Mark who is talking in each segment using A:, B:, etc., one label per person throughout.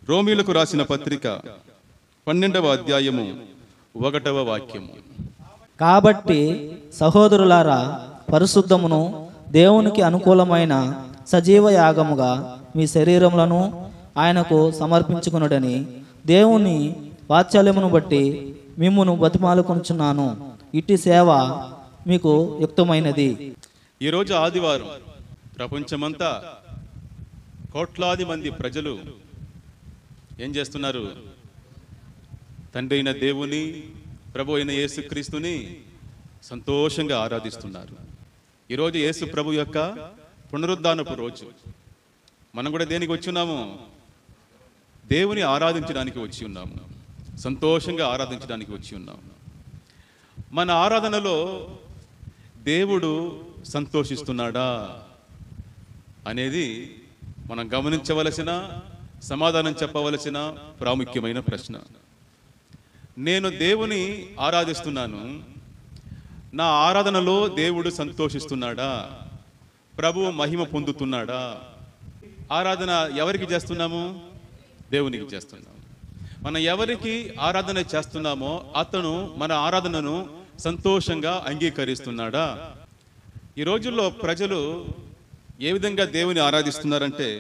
A: రోమీయులకు రాసిన పత్రిక 12వ అధ్యాయము 1వ వాక్యము.
B: కాబట్టి సహోదరులారా, పరిశుద్ధమును దేవునికి అనుకూలమైన సజీవ యాగముగా మీ శరీరములను ఆయనకు సమర్పించుకొనుడని దేవుని వాత్సల్యమును బట్టి మిమ్మును బతిమాలుకొనుచున్నాను. ఇట్టి సేవ మీకు యుక్తమైనది.
A: ఈరోజు ఆదివారం ప్రపంచమంతా కోట్లాది మంది ప్రజలు ఏం చేస్తున్నారు? తండ్రి అయిన దేవుని, ప్రభు అయిన యేసుక్రీస్తుని సంతోషంగా ఆరాధిస్తున్నారు. ఈరోజు యేసు ప్రభు యొక్క పునరుద్ధానపు రోజు. మనం కూడా దేనికి వచ్చి ఉన్నాము? దేవుని ఆరాధించడానికి వచ్చి ఉన్నాము, సంతోషంగా ఆరాధించడానికి వచ్చి ఉన్నాము. మన ఆరాధనలో దేవుడు సంతోషిస్తున్నాడా అనేది మనం గమనించవలసిన, సమాధానం చెప్పవలసిన ప్రాముఖ్యమైన ప్రశ్న. నేను దేవుని ఆరాధిస్తున్నాను, నా ఆరాధనలో దేవుడు సంతోషిస్తున్నాడా? ప్రభువు మహిమ పొందుతున్నాడా? ఆరాధన ఎవరికి చేస్తున్నాము? దేవునికి చేస్తున్నాము. మనం ఎవరికి ఆరాధన చేస్తున్నామో అతను మన ఆరాధనను సంతోషంగా అంగీకరిస్తున్నాడా? ఈ రోజుల్లో ప్రజలు ఏ విధంగా దేవుని ఆరాధిస్తున్నారంటే,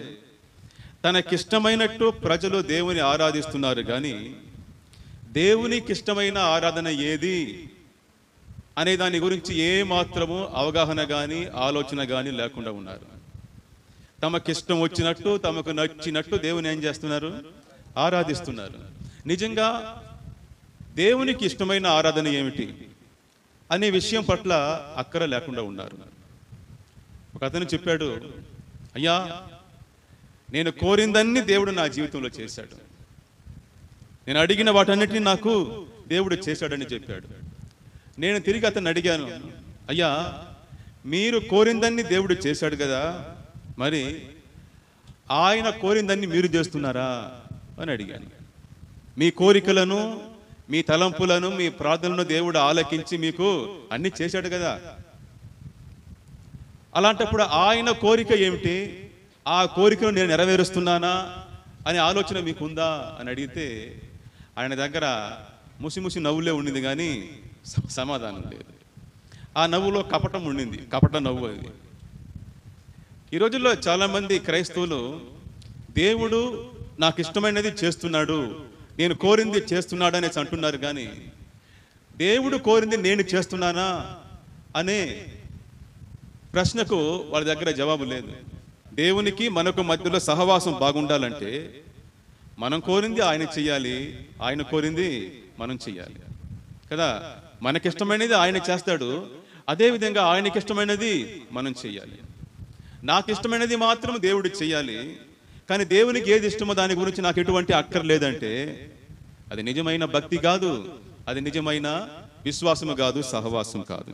A: తనకిష్టమైనట్టు ప్రజలు దేవుని ఆరాధిస్తున్నారు, కానీ దేవునికి ఇష్టమైన ఆరాధన ఏది అనే దాని గురించి ఏ మాత్రము అవగాహన కానీ ఆలోచన కానీ లేకుండా ఉన్నారు. తమకిష్టం వచ్చినట్టు, తమకు నచ్చినట్టు దేవుని ఏం చేస్తున్నారు? ఆరాధిస్తున్నారు. నిజంగా దేవునికి ఇష్టమైన ఆరాధన ఏమిటి అనే విషయం పట్ల అక్కర లేకుండా ఉన్నారు. ఒక అతను చెప్పాడు, అయ్యా, నేను కోరిందన్నీ దేవుడు నా జీవితంలో చేశాడు, నేను అడిగిన వాటన్నిటిని నాకు దేవుడు చేశాడని చెప్పాడు. నేను తిరిగి అతన్ని అడిగాను, అయ్యా, మీరు కోరిందన్నీ దేవుడు చేశాడు కదా, మరి ఆయన కోరిందన్నీ మీరు చేస్తున్నారా అని అడిగాను. మీ కోరికలను, మీ తలంపులను, మీ ప్రార్థనలను దేవుడు ఆలకించి మీకు అన్ని చేశాడు కదా. అలాంటప్పుడు ఆయన కోరిక ఏమిటి? ఆ కోరికను నేను నెరవేరుస్తున్నానా అనే ఆలోచన మీకుందా అని అడిగితే ఆయన దగ్గర ముసిముసి నవ్వులే ఉండింది, కానీ సమాధానం లేదు. ఆ నవ్వులో కపటం ఉండింది, కపట నవ్వు అది. ఈ రోజుల్లో చాలామంది క్రైస్తవులు దేవుడు నాకు ఇష్టమైనది చేస్తున్నాడు, నేను కోరింది చేస్తున్నాడు అనేసి అంటున్నారు, కానీ దేవుడు కోరింది నేను చేస్తున్నానా అనే ప్రశ్నకు వాళ్ళ దగ్గర జవాబు లేదు. దేవునికి మనకు మధ్యలో సహవాసం బాగుండాలంటే మనం కోరింది ఆయన చెయ్యాలి, ఆయన కోరింది మనం చెయ్యాలి కదా. మనకిష్టమైనది ఆయన చేస్తాడు, అదేవిధంగా ఆయనకి ఇష్టమైనది మనం చెయ్యాలి. నాకు ఇష్టమైనది మాత్రం దేవుడు చెయ్యాలి, కానీ దేవునికి ఏది ఇష్టమో దాని గురించి నాకు ఎటువంటి అక్కర్లేదంటే అది నిజమైన భక్తి కాదు, అది నిజమైన విశ్వాసము కాదు, సహవాసం కాదు.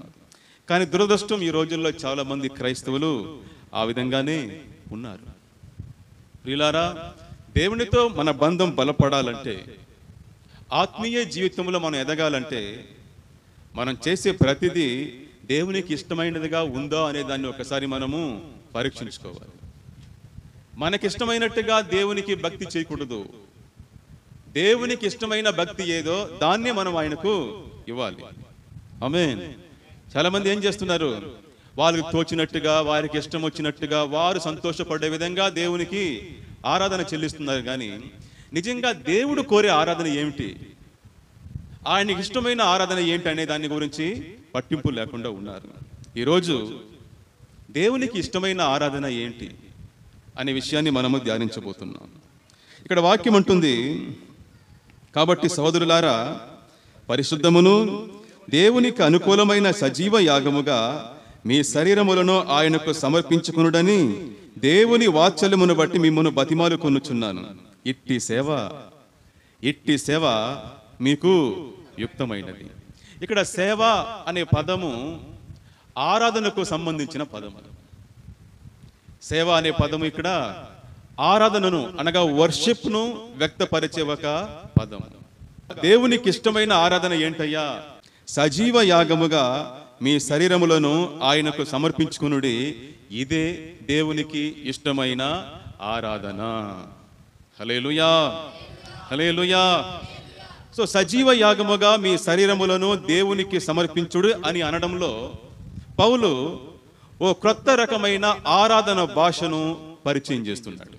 A: కానీ దురదృష్టం, ఈ రోజుల్లో చాలా మంది క్రైస్తవులు ఆ విధంగానే ఉన్నారు. ప్రియులారా, దేవునితో మన బంధం బలపడాలంటే, ఆత్మీయ జీవితంలో మనం ఎదగాలంటే మనం చేసే ప్రతిదీ దేవునికి ఇష్టమైనదిగా ఉందా అనే దాన్ని ఒకసారి మనము పరీక్షించుకోవాలి. మనకిష్టమైనట్టుగా దేవునికి భక్తి చేయకూడదు. దేవునికి ఇష్టమైన భక్తి ఏదో దాన్ని మనం ఆయనకు ఇవ్వాలి. ఆమేన్. చాలా మంది ఏం చేస్తున్నారు? వాళ్ళకి తోచినట్టుగా, వారికి ఇష్టం వచ్చినట్టుగా, వారు సంతోషపడే విధంగా దేవునికి ఆరాధన చెల్లిస్తున్నారు, కానీ నిజంగా దేవుడు కోరే ఆరాధన ఏమిటి, ఆయనకి ఇష్టమైన ఆరాధన ఏంటి అనే దాని గురించి పట్టింపు లేకుండా ఉన్నారు. ఈరోజు దేవునికి ఇష్టమైన ఆరాధన ఏంటి అనే విషయాన్ని మనము ధ్యానించబోతున్నాం. ఇక్కడ వాక్యం అంటుంది, కాబట్టి సహోదరులారా, పరిశుద్ధమును దేవునికి అనుకూలమైన సజీవ యాగముగా మీ శరీరములను ఆయనకు సమర్పించుకొనుడని దేవుని వాత్సల్యమును బట్టి మిమ్మల్ని బతిమాలుకొనుచున్నాను. ఇట్టి సేవ మీకు యుక్తమైనది. ఇక్కడ సేవ అనే పదము ఆరాధనకు సంబంధించిన పదము. సేవ అనే పదము ఇక్కడ ఆరాధనను అనగా వర్షిప్ను వ్యక్తపరిచే ఒక పదము. దేవునికి ఇష్టమైన ఆరాధన ఏంటయ్యా? సజీవ యాగముగా మీ శరీరములను ఆయనకు సమర్పించుకునుడి, ఇదే దేవునికి ఇష్టమైన ఆరాధన. హల్లెలూయా, హల్లెలూయా. సో సజీవ యాగముగా మీ శరీరములను దేవునికి సమర్పించుడు అని అనడంలో పౌలు ఓ క్రొత్త రకమైన ఆరాధన భాషను పరిచయం చేస్తున్నాడు.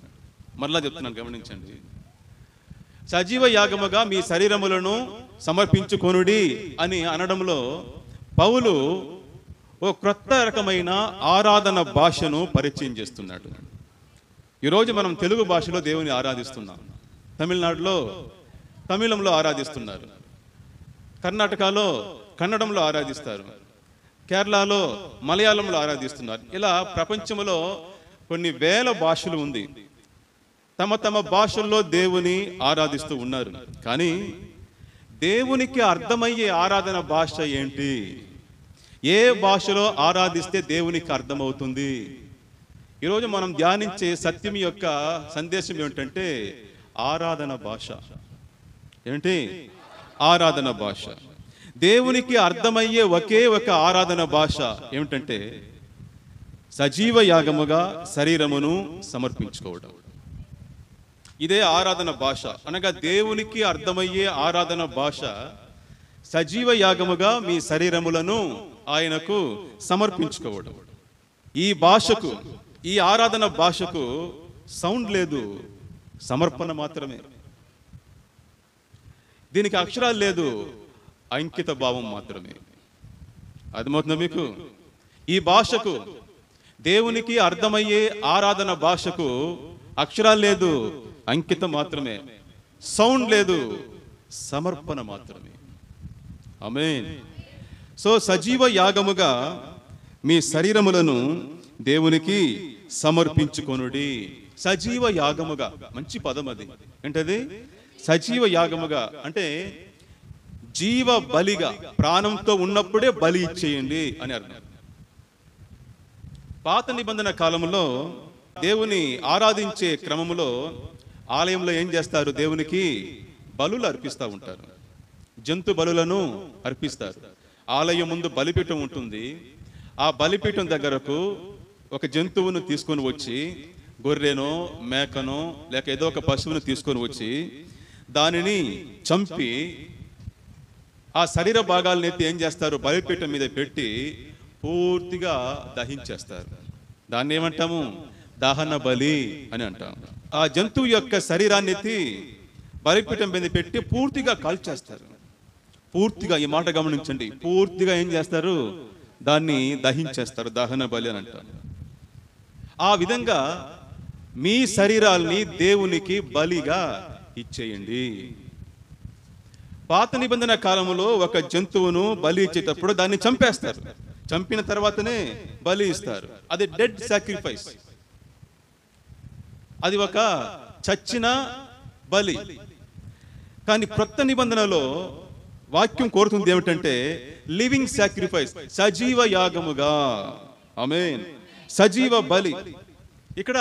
A: మరలా చెప్తున్నాను, గమనించండి. సజీవ యాగముగా మీ శరీరములను సమర్పించుకొనుడి అని అనడంలో పౌలు ఓ క్రొత్త రకమైన ఆరాధన భాషను పరిచయం చేస్తున్నాడు. ఈరోజు మనం తెలుగు భాషలో దేవుని ఆరాధిస్తున్నాం. తమిళనాడులో తమిళంలో ఆరాధిస్తున్నారు, కర్ణాటకలో కన్నడంలో ఆరాధిస్తారు, కేరళలో మలయాళంలో ఆరాధిస్తున్నారు. ఇలా ప్రపంచంలో కొన్ని వేల భాషలు ఉంది. తమ తమ భాషల్లో దేవుని ఆరాధిస్తూ ఉన్నారు. కానీ దేవునికి అర్థమయ్యే ఆరాధన భాష ఏంటి? ఏ భాషలో ఆరాధిస్తే దేవునికి అర్థమవుతుంది? ఈరోజు మనం ధ్యానించే సత్యం యొక్క సందేశం ఏమిటంటే ఆరాధన భాష. ఏంటి? ఆరాధన భాష. దేవునికి అర్థమయ్యే ఒకే ఒక ఆరాధన భాష ఏమిటంటే సజీవ యాగముగా శరీరమును సమర్పించుకోవడం. ఇదే ఆరాధన భాష. అనగా దేవునికి అర్థమయ్యే ఆరాధన భాష సజీవ యాగముగా మీ శరీరములను ఆయనకు సమర్పించుకోవడం. ఈ భాషకు, ఈ ఆరాధన భాషకు సౌండ్ లేదు, సమర్పణ మాత్రమే. దీనికి అక్షరాలు లేదు, అంకిత భావం మాత్రమే. అర్థమవుతుందా మీకు? ఈ భాషకు, దేవునికి అర్థమయ్యే ఆరాధన భాషకు అక్షరాలు లేదు, అంకితం మాత్రమే. సౌండ్ లేదు, సమర్పణ మాత్రమే. ఆమేన్. సో సజీవ యాగముగా మీ శరీరములను దేవునికి సమర్పించుకొనుడి. సజీవ యాగముగా, మంచి పదం అది. ఏంటది? సజీవ యాగముగా అంటే జీవ బలిగా, ప్రాణంతో ఉన్నప్పుడే బలి ఇచ్చేయండి అని అర్థం. పాత నిబంధన కాలంలో దేవుని ఆరాధించే క్రమంలో ఆలయంలో ఏం చేస్తారు? దేవునికి బలులు అర్పిస్తూ ఉంటారు, జంతు బలులను అర్పిస్తారు. ఆలయం ముందు బలిపీఠం ఉంటుంది. ఆ బలిపీఠం దగ్గరకు ఒక జంతువును తీసుకొని వచ్చి, గొర్రెనో మేకనో లేక ఏదో ఒక పశువును తీసుకొని వచ్చి దానిని చంపి ఆ శరీర భాగాలను ఎత్తి ఏం చేస్తారు? బలిపీఠం మీద పెట్టి పూర్తిగా దహించేస్తారు. దాన్ని ఏమంటాము? దహన బలి అని అంటాం. ఆ జంతువు యొక్క శరీరాన్ని ఎత్తి బలిపీఠం మీద పెట్టి పూర్తిగా కాల్చేస్తారు. పూర్తిగా, ఈ మాట గమనించండి, పూర్తిగా ఏం చేస్తారు? దాన్ని దహించేస్తారు. దహన బలి అని అంటారు. ఆ విధంగా మీ శరీరాల్ని దేవునికి బలిగా ఇచ్చేయండి. పాత నిబంధన కాలంలో ఒక జంతువును బలి ఇచ్చేటప్పుడు దాన్ని చంపేస్తారు. చంపిన తర్వాతనే బలి ఇస్తారు. అది డెడ్ సాక్రిఫైస్. అది ఒక చచ్చిన బలి. కానీ క్రొత్త నిబంధనలో వాక్యం కోరుతుంది ఏమిటంటే లివింగ్ సాక్రిఫైస్, సజీవ యాగముగా. ఆమేన్. సజీవ బలి. ఇక్కడ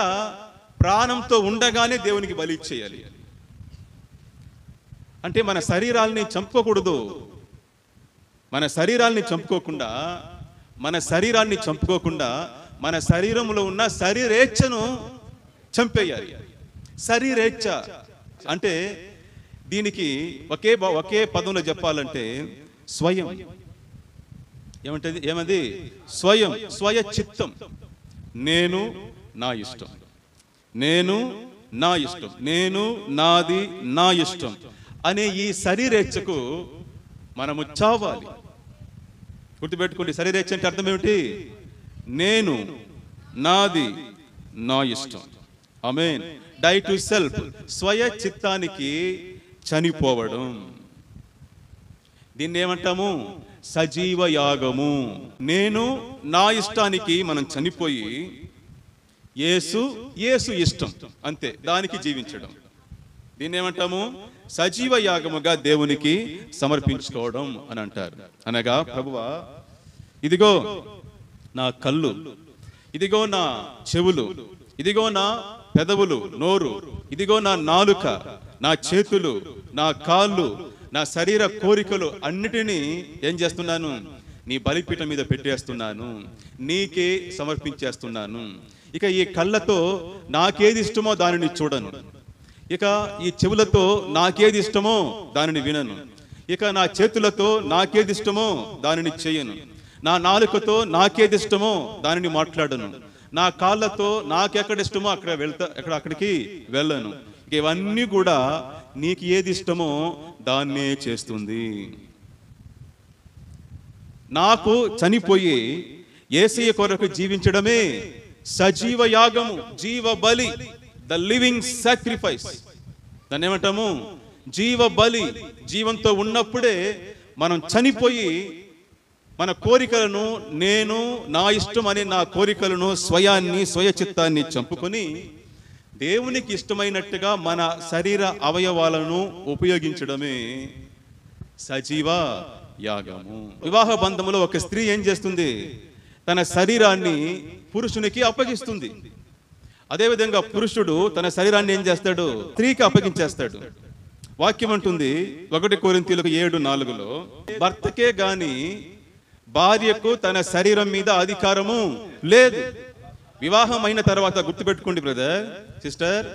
A: ప్రాణంతో ఉండగానే దేవునికి బలి ఇచ్చేయాలి. అంటే మన శరీరాల్ని చంపుకోకూడదు. మన శరీరాల్ని చంపుకోకుండా, మన శరీరంలో ఉన్న శరీరేచ్ఛను చంపేయాలి. శరీరేచ్ఛ అంటే దీనికి ఒకే పదంలో చెప్పాలంటే స్వయం. ఏమంటది? ఏమది? స్వయం, స్వయ చిత్తం. నేను నా ఇష్టం, నేను నా ఇష్టం, నేను నాది నా ఇష్టం అనే ఈ శరీరేచ్ఛకు మనము చావాలి. గుర్తుపెట్టుకోండి, శరీరేచ్ఛ అంటే అర్థం ఏమిటి? నేను, నాది, నా ఇష్టం. ఆమేన్. డై టు సెల్ఫ్, స్వయ చిత్తానికి చనిపోవడం. దీన్ని ఏమంటాము? సజీవ యాగము. నేను నా ఇష్టానికి మనం చనిపోయి యేసు ఇష్టం, అంతే, దానికి జీవించడం. దీన్ని ఏమంటాము? సజీవ యాగముగా దేవునికి సమర్పించుకోవడం అని అంటారు. అనగా ప్రభువా, ఇదిగో నా కళ్ళు, ఇదిగో నా చెవులు, ఇదిగో నా పెదవులు, నోరు, ఇదిగో నా నాలుక, నా చేతులు, నా కాళ్ళు, నా శరీర కోరికలు అన్నిటినీ ఏం చేస్తున్నాను? నీ బలిపీఠం మీద పెట్టేస్తున్నాను, నీకే సమర్పించేస్తున్నాను. ఇక ఈ కళ్ళతో నాకేది ఇష్టమో దానిని చూడను, ఇక ఈ చెవులతో నాకేది ఇష్టమో దానిని వినను. ఇక నా చేతులతో నాకేది ఇష్టమో దానిని చేయను. నా నాలుకతో నాకేది ఇష్టమో దానిని మాట్లాడను. నా కాళ్ళతో నాకెక్కడ ఇష్టమో అక్కడికి వెళ్ళను. ఇవన్నీ కూడా నీకు ఏది ఇష్టమో దాన్నే చేస్తుంది. నాకు చనిపోయి యేసయ్య కొరకు జీవించడమే సజీవ యాగము, జీవ బలి, ద లివింగ్ సాక్రిఫైస్. దాన్ని ఏమంటాము? జీవ బలి. జీవంతో ఉన్నప్పుడే మనం చనిపోయి మన కోరికలను, నేను నా ఇష్టం అనే నా కోరికలను, స్వయ చిత్తాన్ని చంపుకొని దేవునికి ఇష్టమైనట్టుగా మన శరీర అవయవాలను ఉపయోగించడమే సజీవ యాగము. వివాహ బంధములో ఒక స్త్రీ ఏం చేస్తుంది? తన శరీరాన్ని పురుషునికి అప్పగిస్తుంది. అదేవిధంగా పురుషుడు తన శరీరాన్ని ఏం చేస్తాడు? స్త్రీకి అప్పగించేస్తాడు. వాక్యం అంటుంది 1 కొరింథీయులకు 7:4, భర్తకే గాని భార్యకు తన శరీరం మీద అధికారము లేదు. వివాహం అయిన తర్వాత, గుర్తుపెట్టుకోండి బ్రదర్, సిస్టర్,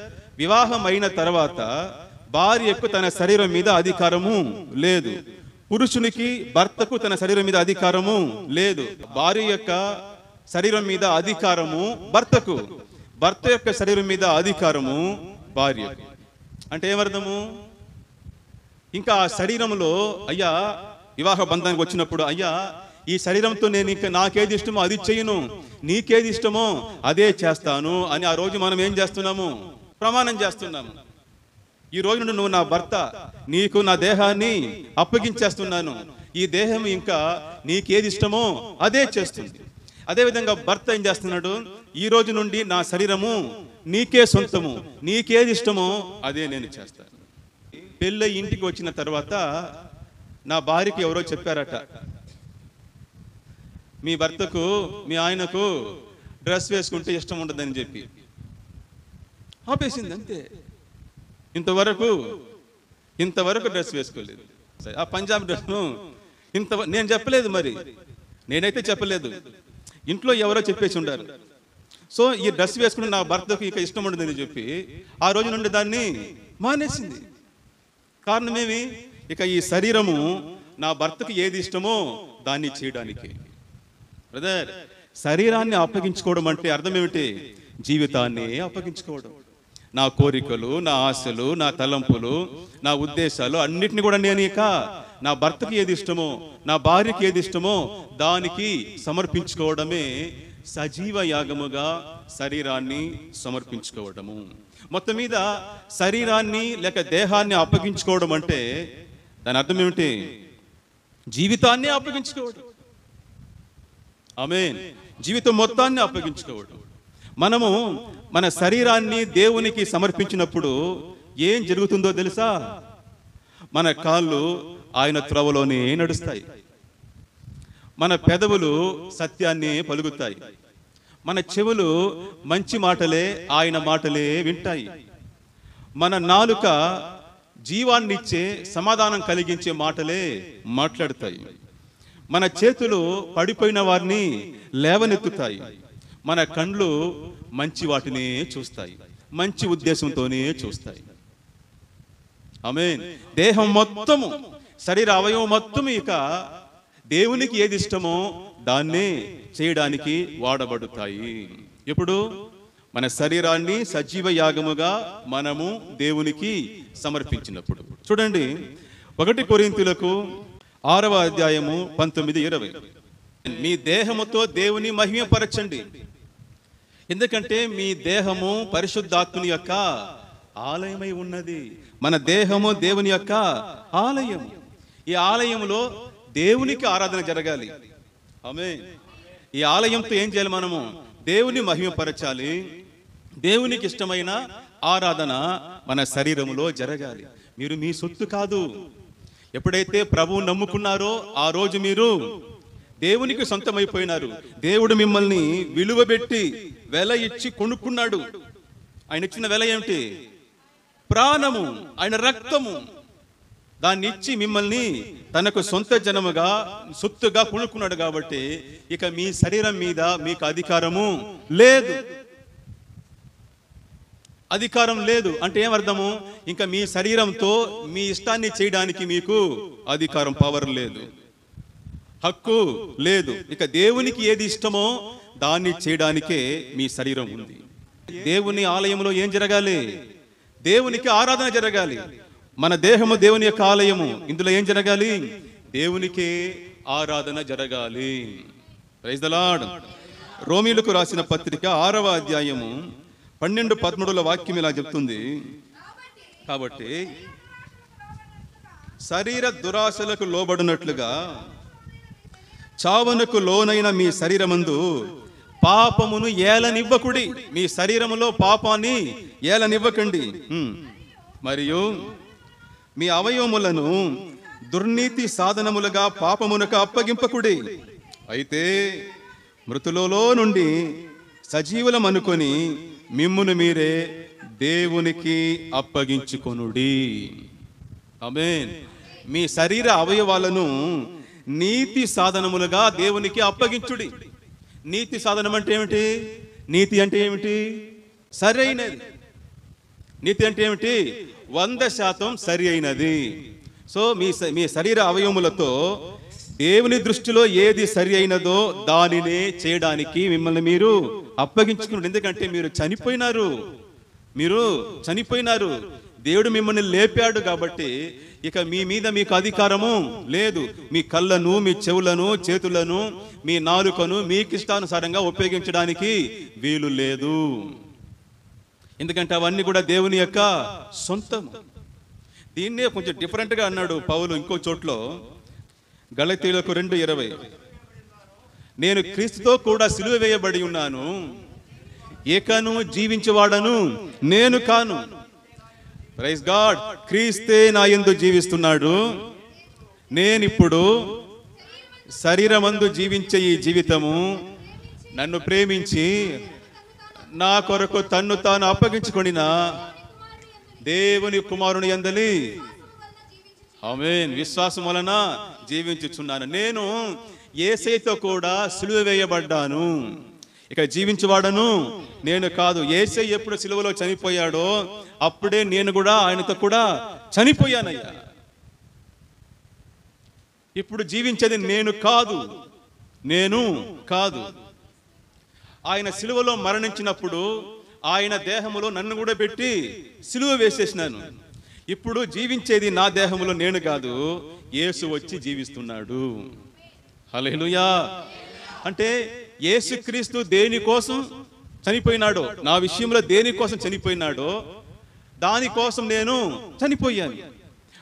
A: వివాహం అయిన తర్వాత భార్యకు తన శరీరం మీద అధికారము లేదు. పురుషునికి, భర్తకు తన శరీరం మీద అధికారము లేదు. భార్య యొక్క శరీరం మీద అధికారము భర్తకు, భర్త యొక్క శరీరం మీద అధికారము భార్యకు. అంటే ఏమర్థము? ఇంకా ఆ శరీరంలో, అయ్యా వివాహ బంధానికి వచ్చినప్పుడు, అయ్యా ఈ శరీరంతో నేను ఇంకా నాకేది ఇష్టమో అది చేయను, నీకేది ఇష్టమో అదే చేస్తాను అని ఆ రోజు మనం ఏం చేస్తున్నాము? ప్రమాణం చేస్తున్నాము. ఈ రోజు నుండి నువ్వు నా భర్త, నీకు నా దేహాన్ని అప్పగించేస్తున్నాను, ఈ దేహం ఇంకా నీకేది ఇష్టమో అదే చేస్తుంది. అదేవిధంగా భర్త ఏం చేస్తున్నాడు? ఈ రోజు నుండి నా శరీరము నీకే సొంతము, నీకేది ఇష్టమో అదే నేను చేస్తాను. పెళ్ళి ఇంటికి వచ్చిన తర్వాత నా భార్యకి ఎవరో చెప్పారట, మీ భర్తకు, మీ ఆయనకు డ్రెస్ వేసుకుంటే ఇష్టం ఉండదని చెప్పి ఆపేసింది. అంతే. ఇంతవరకు డ్రెస్ వేసుకోలేదు. ఆ పంజాబ్ డ్రెస్ను నేను చెప్పలేదు, మరి నేనైతే చెప్పలేదు, ఇంట్లో ఎవరో చెప్పేసి ఉండారు. సో ఈ డ్రెస్ వేసుకుని నా భర్తకు ఇక ఇష్టం ఉండదని చెప్పి ఆ రోజు నుండి దాన్ని మానేసింది. కారణమేమి? ఇక ఈ శరీరము నా భర్తకు ఏది ఇష్టమో దాన్ని చేయడానికి. బ్రదర్, శరీరాన్ని అప్పగించుకోవడం అంటే అర్థం ఏమిటి? జీవితాన్ని అప్పగించుకోవడం. నా కోరికలు, నా ఆశలు, నా తలంపులు, నా ఉద్దేశాలు అన్నిటిని కూడా నేను ఇక నా భర్తకి ఏది ఇష్టమో, నా భార్యకి ఏది ఇష్టమో దానికి సమర్పించుకోవడమే సజీవ యాగముగా శరీరాన్ని సమర్పించుకోవడము. మొత్తం మీద శరీరాన్ని లేక దేహాన్ని అప్పగించుకోవడం అంటే దాని అర్థం ఏమిటి? జీవితాన్ని అప్పగించుకోవడం. ఆమేన్. జీవితం మొత్తాన్ని అప్పగించుకోవడం. మనము మన శరీరాన్ని దేవునికి సమర్పించినప్పుడు ఏం జరుగుతుందో తెలుసా? మన కాళ్ళు ఆయన త్రోవలోనే నడుస్తాయి, మన పెదవులు సత్యాన్ని పలుకుతాయి, మన చెవులు మంచి మాటలే, ఆయన మాటలే వింటాయి, మన నాలుక జీవాన్నిచ్చే, సమాధానం కలిగించే మాటలే మాట్లాడతాయి, మన చేతులు పడిపోయిన వారిని లేవనెత్తుతాయి, మన కండ్లు మంచి వాటిని చూస్తాయి, మంచి ఉద్దేశంతోనే చూస్తాయి. ఆమేన్. దేహం మొత్తము, శరీర అవయవం మొత్తం ఇక దేవునికి ఏది ఇష్టమో దాన్నే చేయడానికి వాడబడతాయి. ఇప్పుడు మన శరీరాన్ని సజీవ యాగముగా మనము దేవునికి సమర్పించినప్పుడు. చూడండి 1 కొరింథీయులకు 6వ అధ్యాయము 19-20. మీ దేహముతో దేవుని మహిమపరచండి, ఎందుకంటే మీ దేహము పరిశుద్ధాత్ముని యొక్క ఆలయమై ఉన్నది. మన దేహము దేవుని యొక్క ఆలయం. ఈ ఆలయంలో దేవునికి ఆరాధన జరగాలి. ఆమేన్. ఈ ఆలయంతో ఏం చేయాలి? మనము దేవుని మహిమపరచాలి. దేవునికి ఇష్టమైన ఆరాధన మన శరీరములో జరగాలి. మీరు మీ సొత్తు కాదు. ఎప్పుడైతే ప్రభువు నమ్ముకున్నారో ఆ రోజు మీరు దేవునికి సొంతమైపోయినారు. దేవుడు మిమ్మల్ని విలువ పెట్టి వెల ఇచ్చి కొనుక్కున్నాడు. ఆయన ఇచ్చిన వెల ఏమిటి? ప్రాణము, ఆయన రక్తము. దాన్ని ఇచ్చి మిమ్మల్ని తనకు సొంత జనముగా, సొత్తుగా కొనుక్కున్నాడు. కాబట్టి ఇక మీ శరీరం మీద మీకు అధికారము లేదు. అధికారం లేదు అంటే ఏమర్థము? ఇంకా మీ శరీరంతో మీ ఇష్టాన్ని చేయడానికి మీకు అధికారం, పవర్ లేదు, హక్కు లేదు. ఇక దేవునికి ఏది ఇష్టమో దాన్ని చేయడానికే మీ శరీరం ఉంది. దేవుని ఆలయంలో ఏం జరగాలి? దేవునికి ఆరాధన జరగాలి. మన దేహము దేవుని యొక్క ఆలయము. ఇందులో ఏం జరగాలి? దేవునికే ఆరాధన జరగాలి. Praise the lord. రోమీయులకు రాసిన పత్రిక 6వ అధ్యాయము 12-13 వాక్యం ఇలా చెప్తుంది, కాబట్టి శరీర దురాశలకు లోబడినట్లుగా చావునకు లోనైన మీ శరీరమందు పాపమును ఏలనివ్వకుడి. మీ శరీరములో పాపాన్ని ఏలనివ్వకండి. మరియు మీ అవయవములను దుర్నీతి సాధనములుగా పాపమునకు అప్పగింపకుడి. అయితే మృతులలో నుండి సజీవులం అనుకొని మిమ్మును మీరే దేవునికి అప్పగించుకొనుడి. ఆమేన్. మీ శరీర అవయవాలను నీతి సాధనములుగా దేవునికి అప్పగించుడి. నీతి సాధనం అంటే ఏమిటి? నీతి అంటే ఏమిటి? సరి అయినది. నీతి అంటే ఏమిటి? 100% సరి అయినది. సో మీ శరీర అవయవములతో దేవుని దృష్టిలో ఏది సరి అయినదో దానినే చేయడానికి మిమ్మల్ని మీరు అప్పగించుకున్నారు. ఎందుకంటే మీరు చనిపోయినారు. దేవుడు మిమ్మల్ని లేపాడు కాబట్టి ఇక మీ మీద మీకు అధికారము లేదు. మీ కళ్ళను, మీ చెవులను, చేతులను, మీ నాలుకను మీకు ఇష్టానుసారంగా ఉపయోగించడానికి వీలు లేదు. ఎందుకంటే అవన్నీ కూడా దేవుని యొక్క సొంతం. దీన్నే కొంచెం డిఫరెంట్గా అన్నాడు పౌలు ఇంకో చోట్లో, గలతీయులకు 2:20, నేను క్రీస్తుతో కూడా సిలువ వేయబడి ఉన్నాను, ఏకను జీవించేవాడను నేను కాను. Praise God. క్రీస్తే నా యందు జీవిస్తున్నాడు. నేనిప్పుడు శరీరమందు జీవించే ఈ జీవితము నన్ను ప్రేమించి నా కొరకు తన్ను తాను అప్పగించుకొనిన దేవుని కుమారుని యందలి ఆమేన్ విశ్వాసం వలన జీవించుచున్నాను. నేను యేసయ్యతో కూడా సిలువ వేయబడ్డాను. ఇక జీవించువాడను నేను కాదు. యేసయ్య ఎప్పుడు సిలువలో చనిపోయాడో అప్పుడే నేను కూడా ఆయనతో కూడా చనిపోయానయ్యా. ఇప్పుడు జీవించేది నేను కాదు. ఆయన సిలువలో మరణించినప్పుడు ఆయన దేహములో నన్ను కూడా పెట్టి సిలువ వేసేసినాను. ఇప్పుడు జీవించేది నా దేహములో నేను కాదు, యేసు వచ్చి జీవిస్తున్నాడు. హల్లెలూయా. అంటే యేసుక్రీస్తు దేనికోసం చనిపోయినాడో, నా విషయంలో దేనికోసం చనిపోయినాడో దానికోసం నేను చనిపోయాను.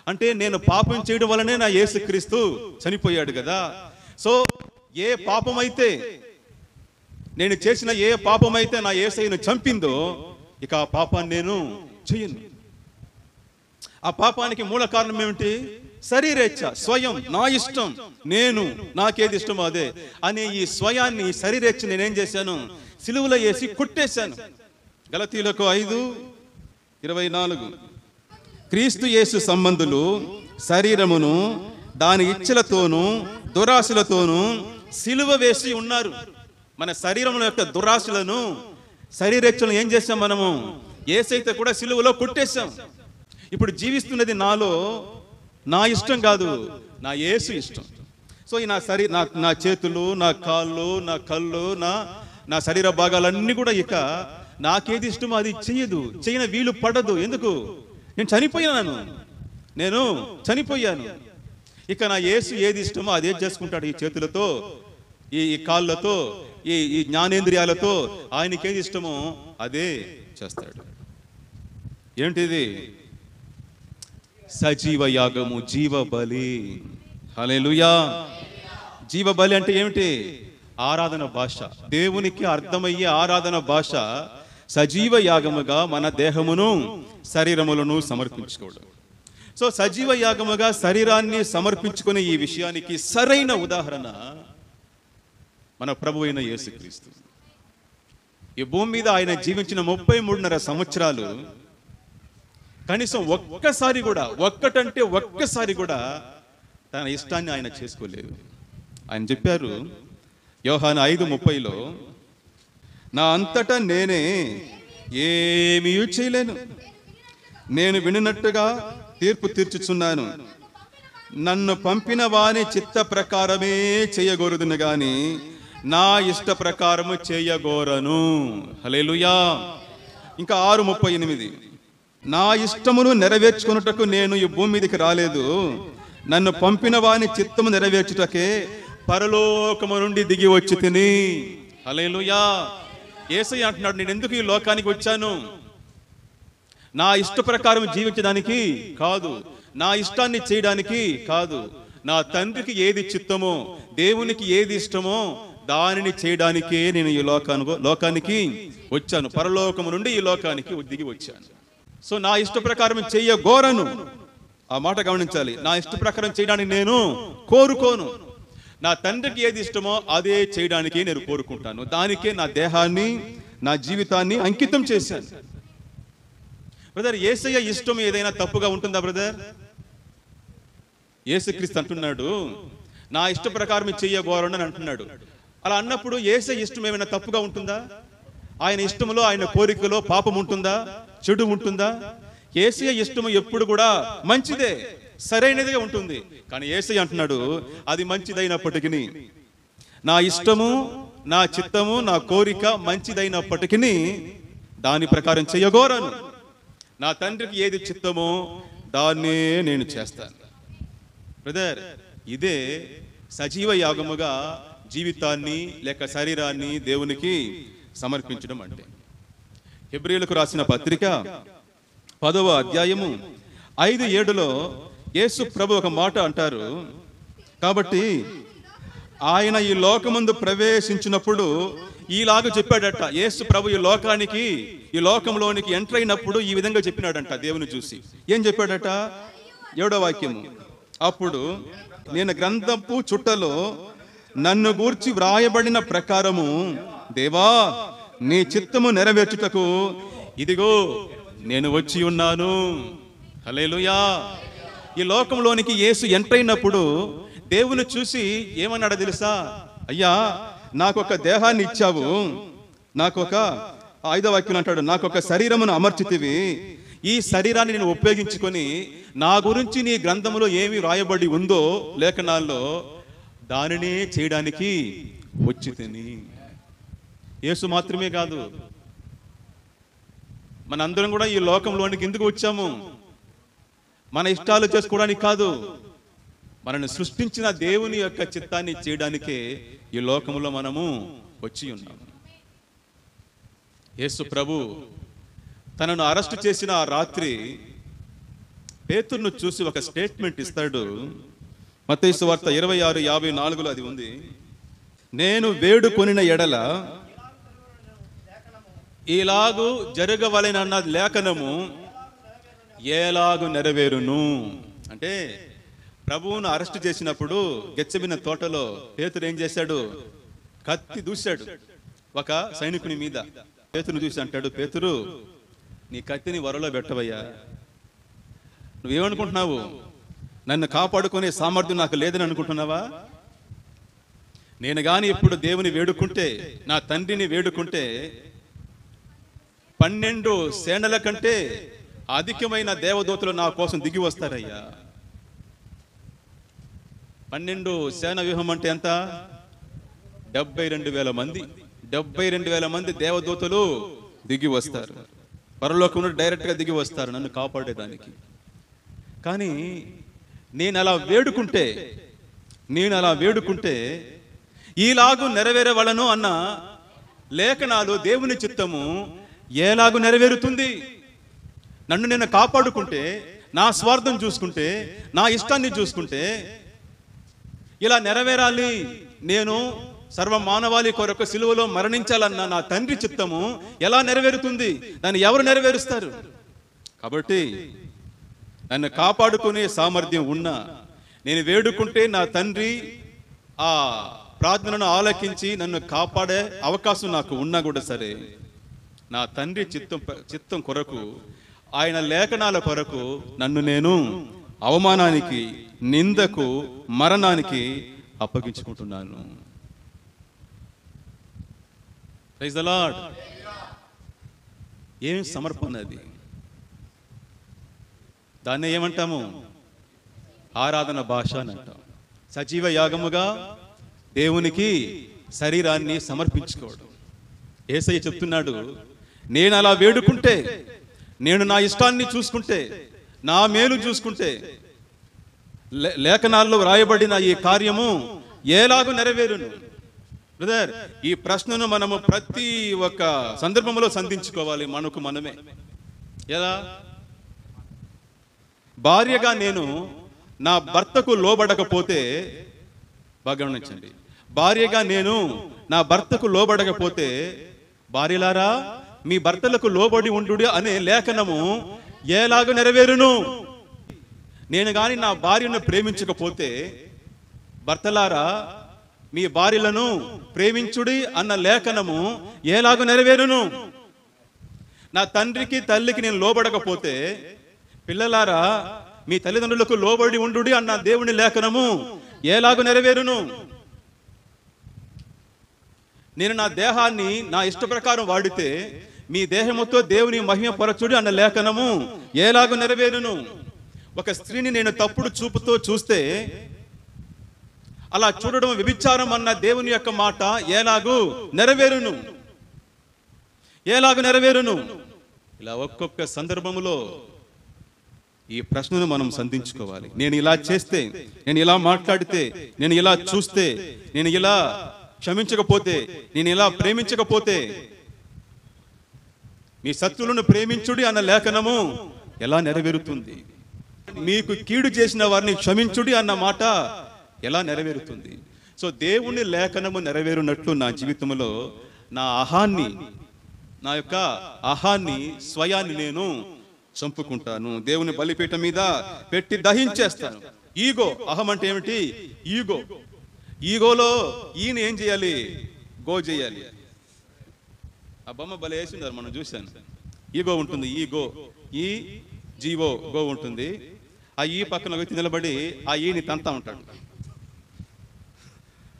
A: అంటే నేను పాపం చేయడం వల్లనే నా యేసుక్రీస్తు చనిపోయాడు కదా. సో ఏ పాపమైతే నేను చేసిన, ఏ పాపమైతే నా యేసయ్యను చంపిందో, ఇక ఆ పాపాన్ని నేను చేయను. ఆ పాపానికి మూల కారణం ఏమిటి? శరీరేచ్ఛ, స్వయం, నా ఇష్టం, నాకేది ఇష్టమో అదే అనే ఈ స్వయాన్ని, శరీరేచ్ఛ నేనేం చేశాను? సిలువలో వేసి కొట్టేశాను. గలతీయులకు 5:24, క్రీస్తు యేసు సంబంధులు శరీరమును దాని ఇచ్చలతోనూ దురాశలతోనూ సిలువ వేసి ఉన్నారు. మన శరీరం యొక్క దురాశలను, శరీరేచ్ఛలను ఏం చేశాం? మనము యేసయ్యతో కూడా సిలువలో కొట్టేశాం. ఇప్పుడు జీవిస్తున్నది నాలో నా ఇష్టం కాదు, నా యేసు ఇష్టం. సో ఈ నా చేతులు, నా కాళ్ళు, నా కళ్ళు, నా శరీర భాగాలన్నీ కూడా ఇక నాకేది ఇష్టమో అది చేయని వీలు పడదు. ఎందుకు? నేను చనిపోయాను. ఇక నా యేసు ఏది ఇష్టమో అదే చేసుకుంటాడు. ఈ చేతులతో, ఈ కాళ్ళతో, ఈ జ్ఞానేంద్రియాలతో ఆయనకి ఏది ఇష్టమో అదే చేస్తాడు. ఏంటిది? సజీవ యాగము, జీవ బలి. హల్లెలూయా. జీవ బలి అంటే ఏమిటి? ఆరాధన భాష, దేవునికి అర్థమయ్యే ఆరాధన భాష. సజీవ యాగముగా మన దేహమును, శరీరములను సమర్పించుకోవడం. సో సజీవ యాగముగా శరీరాన్ని సమర్పించుకునే ఈ విషయానికి సరైన ఉదాహరణ మన ప్రభు అయిన యేసుక్రీస్తు. ఈ భూమి మీద ఆయన జీవించిన 33.5 సంవత్సరాలు కనీసం ఒక్కసారి కూడా తన ఇష్టాన్ని ఆయన చేసుకోలేదు. ఆయన చెప్పారు యోహాను 5:30లో, నా అంతటా నేనే ఏమీ చేయలేను. నేను వినినట్టుగా తీర్పు తీర్చుచున్నాను. నన్ను పంపిన వాని చిత్త ప్రకారమే చేయగోరుదును గాని నా ఇష్ట ప్రకారము చేయగోరను. హల్లెలూయా. ఇంకా 6:38, నా ఇష్టమును నెరవేర్చుకున్నటకు నేను ఈ భూమి మీదకి రాలేదు, నన్ను పంపిన వాని చిత్తము నెరవేర్చుటకే పరలోకము నుండి దిగి వచ్చి తిని. హల్లెలూయా. యేసయ్య అంటున్నాడు, నేను ఎందుకు ఈ లోకానికి వచ్చాను? నా ఇష్ట ప్రకారం జీవించడానికి కాదు, నా ఇష్టాన్ని చేయడానికి కాదు, నా తండ్రికి ఏది చిత్తమో, దేవునికి ఏది ఇష్టమో దానిని చేయడానికే నేను ఈ లోకానికి వచ్చాను. పరలోకము నుండి ఈ లోకానికి దిగి వచ్చాను. సో నా ఇష్ట ప్రకారం చెయ్యగోరను. ఆ మాట గమనించాలి. నా ఇష్ట ప్రకారం చేయడానికి నేను కోరుకోను. నా తండ్రికి ఏది ఇష్టమో అదే చేయడానికి నేను కోరుకుంటాను. దానికే నా దేహాన్ని, నా జీవితాన్ని అంకితం చేశాను. బ్రదర్, యేసయ్య ఇష్టం ఏదైనా తప్పుగా ఉంటుందా బ్రదర్? యేసుక్రీస్తు అంటున్నాడు, నా ఇష్ట ప్రకారం చెయ్యగోరను అని అంటున్నాడు. అలా అన్నప్పుడు యేసయ్య ఇష్టం ఏమైనా తప్పుగా ఉంటుందా? ఆయన ఇష్టంలో, ఆయన కోరికలో పాపం ఉంటుందా, చెడు ఉంటుందా? యేసయ్య ఇష్టము ఎప్పుడు కూడా మంచిదే, సరైనదిగా ఉంటుంది. కానీ యేసయ్య అంటున్నాడు, అది మంచిదైనప్పటికీ, నా ఇష్టము, నా చిత్తము, నా కోరిక మంచిదైనప్పటికీ దాని ప్రకారం చెయ్యగోరను. నా తండ్రికి ఏది చిత్తమో దాన్నే నేను చేస్తాను. బ్రదర్, ఇదే సజీవ యాగముగా జీవితాన్ని లేక శరీరాన్ని దేవునికి సమర్పించడం అంటే. హెబ్రీయులకు రాసిన పత్రిక 10వ అధ్యాయము 5:7 యేసు ప్రభు ఒక మాట అంటారు. కాబట్టి ఆయన ఈ లోకమందు ప్రవేశించినప్పుడు ఈలాగ చెప్పాడట. యేసు ప్రభు ఈ లోకంలోనికి ఎంటర్ అయినప్పుడు ఈ విధంగా చెప్పినాడంట దేవుని చూసి. ఏం చెప్పాడట? 7వ వాక్యము, అప్పుడు నేను గ్రంథపు చుట్టలో నన్ను గూర్చి వ్రాయబడిన ప్రకారము దేవా నీ చిత్తము నెరవేర్చుటకు ఇదిగో నేను వచ్చి ఉన్నాను. హల్లెలూయా. ఈ లోకంలోనికి యేసు ఎంటర్ అయినప్పుడు దేవుని చూసి ఏమన్నాడో తెలుసా? అయ్యా, నాకొక దేహాన్ని ఇచ్చావు, నాకొక 5వ వాక్యం అంటాడు, నాకొక శరీరమును అమర్చితివి, ఈ శరీరాన్ని నేను ఉపయోగించుకొని నా గురించి నీ గ్రంథములో ఏమి రాయబడి ఉందో లేఖనాల్లో దానిని చేయడానికి వచ్చి తిని. యేసు మాత్రమే కాదు, మనందరం కూడా ఈ లోకంలోనికి ఎందుకు వచ్చాము? మన ఇష్టాలు చేసుకోవడానికి కాదు, మనల్ని సృష్టించిన దేవుని యొక్క చిత్తాన్ని చేయడానికే ఈ లోకంలో మనము వచ్చి ఉన్నాము. యేసు ప్రభు తనను అరెస్ట్ చేసిన ఆ రాత్రి పేతురును చూసి ఒక స్టేట్మెంట్ ఇస్తాడు. మత్తయి సువార్త 26:54 అది ఉంది. నేను వేడుకొనిన ఎడల ఈలాగు జరగవలెనన్న లేఖనము ఏలాగు నెరవేరును. అంటే ప్రభువును అరెస్ట్ చేసినప్పుడు గెత్సెమనే తోటలో పేతురు ఏం చేశాడు? కత్తి దూశాడు ఒక సైనికుని మీద. పేతురుని చూసి అంటాడు, పేతురు, నీ కత్తిని వరలో పెట్టవయ్యా. నువ్వేమనుకుంటున్నావు? నన్ను కాపాడుకునే సామర్థ్యం నాకు లేదని అనుకుంటున్నావా? నేను గాని ఇప్పుడు దేవుని వేడుకుంటే, నా తండ్రిని వేడుకుంటే 12 సేనల కంటే అధికమైన దేవదూతలు నా కోసం దిగి వస్తారయ్యా. 12 సేన వ్యూహం అంటే ఎంత? 72,000 మంది. 72,000 మంది దేవదూతలు దిగి వస్తారు. పరలోకం నుండి డైరెక్ట్గా దిగి వస్తారు నన్ను కాపాడేదానికి. కానీ నేను అలా వేడుకుంటే ఈలాగు నెరవేరవలను అన్న లేఖనాలు దేవుని చిత్తము ఏలాగు నెరవేరుతుంది? నన్ను నేను కాపాడుకుంటే, నా స్వార్థం చూసుకుంటే, నా ఇష్టాన్ని చూసుకుంటే ఇలా నెరవేరాలి, నేను సర్వ మానవాళి కొరకు సిలువలో మరణించాలన్న నా తండ్రి చిత్తము ఎలా నెరవేరుతుంది? దాన్ని ఎవరు నెరవేరుస్తారు? కాబట్టి నన్ను కాపాడుకునే సామర్థ్యం ఉన్నా, నేను వేడుకుంటే నా తండ్రి ఆ ప్రార్థనను ఆలకించి నన్ను కాపాడే అవకాశం నాకు ఉన్నా కూడా సరే, నా తండ్రి చిత్తం కొరకు, ఆయన లేఖనాల కొరకు నన్ను నేను అవమానానికి, నిందకు, మరణానికి అప్పగించుకుంటున్నాను. Praise the lord. ఏం సమర్పణ అది? దాన్ని ఏమంటాము? ఆరాధన భాష అని అంటాం. సజీవ యాగముగా దేవునికి శరీరాన్ని సమర్పించుకోవడం. యేసయ్య చెప్తున్నాడు, నేను అలా వేడుకుంటే, నేను నా ఇష్టాన్ని చూసుకుంటే, నా మేలు చూసుకుంటే, లేఖనాల్లో వ్రాయబడిన ఈ కార్యము ఎలాగూ నెరవేరును. బ్రదర్, ఈ ప్రశ్నను మనము ప్రతి ఒక్క సందర్భంలో సంధించుకోవాలి మనకు మనమే. ఎలా? భార్యగా నేను నా భర్తకు లోబడకపోతే, బాగా గమనించండి, భార్యగా నేను నా భర్తకు లోబడకపోతే, భార్యలారా మీ భర్తలకు లోబడి ఉండు అనే లేఖనము ఎలాగ నెరవేరును? నేను గాని నా భార్యను ప్రేమించకపోతే, భర్తలారా మీ భార్యలను ప్రేమించుడి అన్న లేఖనము ఎలాగ నెరవేరును? నా తండ్రికి తల్లికి నేను లోబడకపోతే, పిల్లలారా మీ తల్లిదండ్రులకు లోబడి ఉండు అన్న దేవుని లేఖనము ఎలాగ నెరవేరును? నేను నా దేహాన్ని నా ఇష్ట ప్రకారం వాడితే, మీ దేహముతో దేవుని మహిమపరచుడి అన్న లేఖనము ఎలాగ నెరవేరును? ఒక స్త్రీని నేను తప్పుడు చూపుతో చూస్తే, అలా చూడడం వ్యభిచారం అన్న దేవుని యొక్క మాట ఎలాగూ నెరవేరును? ఎలాగూ నెరవేరును? ఇలా ఒక్కొక్క సందర్భములో ఈ ప్రశ్నను మనం సంధించుకోవాలి. నేను ఇలా చేస్తే, నేను ఇలా మాట్లాడితే, నేను ఇలా చూస్తే, నేను ఇలా క్షమించకపోతే, నేను ఇలా ప్రేమించకపోతే, మీ శత్రువులను ప్రేమించుడి అన్న లేఖనము ఎలా నెరవేరుతుంది? మీకు కీడు చేసిన వారిని క్షమించుడి అన్న మాట ఎలా నెరవేరుతుంది? సో దేవుని లేఖనము నెరవేరునట్లు నా జీవితంలో నా అహాన్ని, నా యొక్క అహాన్ని, స్వయాన్ని నేను చంపుకుంటాను. దేవుని బలిపీఠం మీద పెట్టి దహించేస్తాను. ఈగో, అహం అంటే ఏమిటి? ఈగో. ఈగోలో ఈయన ఏం చేయాలి? గో చేయాలి. ఆ బొమ్మ బలి వేసిందారు, మనం చూశాను. ఈగో ఉంటుంది. ఈగో, ఈ జీవో, గో ఉంటుంది. ఆ ఈ పక్కన వ్యక్తి నిలబడి ఆ ఈని తంతా ఉంటాడు.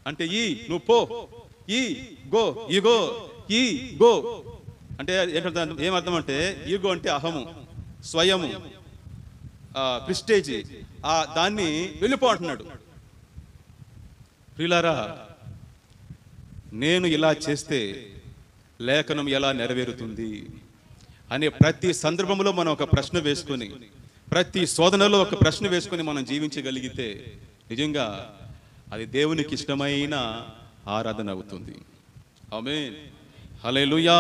A: అంటే ఈ నువ్వు పో, ఈ గో, ఈగో, ఈ గో అంటే ఏమర్థం అంటే, ఈగో అంటే అహము, స్వయము, ప్రిస్టేజ్, దాన్ని వెళ్ళిపో అంటున్నాడు. ప్రియులారా, నేను ఇలా చేస్తే లేఖనం ఎలా నెరవేరుతుంది అనే ప్రతి సందర్భంలో మనం ఒక ప్రశ్న వేసుకొని, ప్రతి శోధనలో ఒక ప్రశ్న వేసుకొని మనం జీవించగలిగితే నిజంగా అది దేవునికి ఇష్టమైన ఆరాధన అవుతుంది. ఆమేన్, హల్లెలూయా.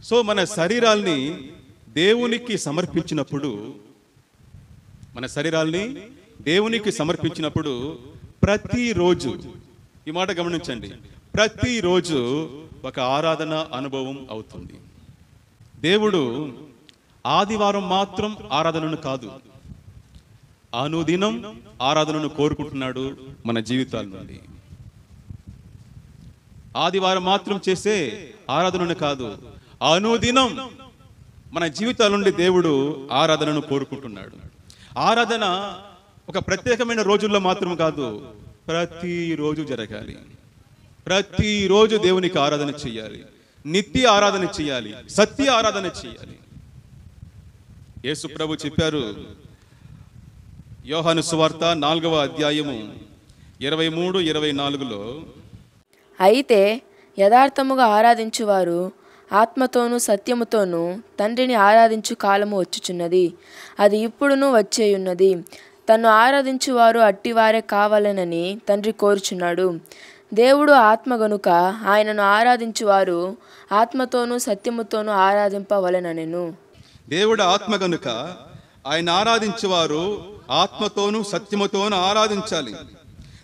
A: సో మన శరీరాల్ని దేవునికి సమర్పించినప్పుడు, ప్రతిరోజు, ఈ మాట గమనించండి, ప్రతిరోజు ఒక ఆరాధన అనుభవం అవుతుంది. దేవుడు ఆదివారం మాత్రం ఆరాధనను కాదు, అనుదినం ఆరాధనను కోరుకుంటున్నాడు మన జీవితాల నుండి. ఆదివారం మాత్రం చేసే ఆరాధనను కాదు, అనుదినం మన జీవితాల నుండి దేవుడు ఆరాధనను కోరుకుంటున్నాడు. ఆరాధన ఒక ప్రత్యేకమైన రోజుల్లో మాత్రం కాదు, ప్రతిరోజు జరగాలి. ప్రతిరోజు దేవునికి ఆరాధన చేయాలి, నిత్య ఆరాధన చేయాలి, సత్య ఆరాధన చేయాలి. యేసు ప్రభు చెప్పారు, యోహాను సువార్త 4వ అధ్యాయము 23-24లో,
C: అయితే యథార్థముగా ఆరాధించువారు ఆత్మతోనూ సత్యముతోనూ తండ్రిని ఆరాధించు కాలము వచ్చుచున్నది, అది ఇప్పుడును వచ్చేయున్నది. తన్ను ఆరాధించువారు అట్టివారే కావాలనని తండ్రి కోరుచున్నాడు. దేవుడు ఆత్మ గనుక ఆయనను ఆరాధించువారు ఆత్మతోనూ సత్యముతోనూ ఆరాధింపవలెననెను.
A: దేవుడు ఆత్మ గనుక ఆయన ఆరాధించేవారు ఆత్మతోనూ సత్యముతోనూ ఆరాధించాలి.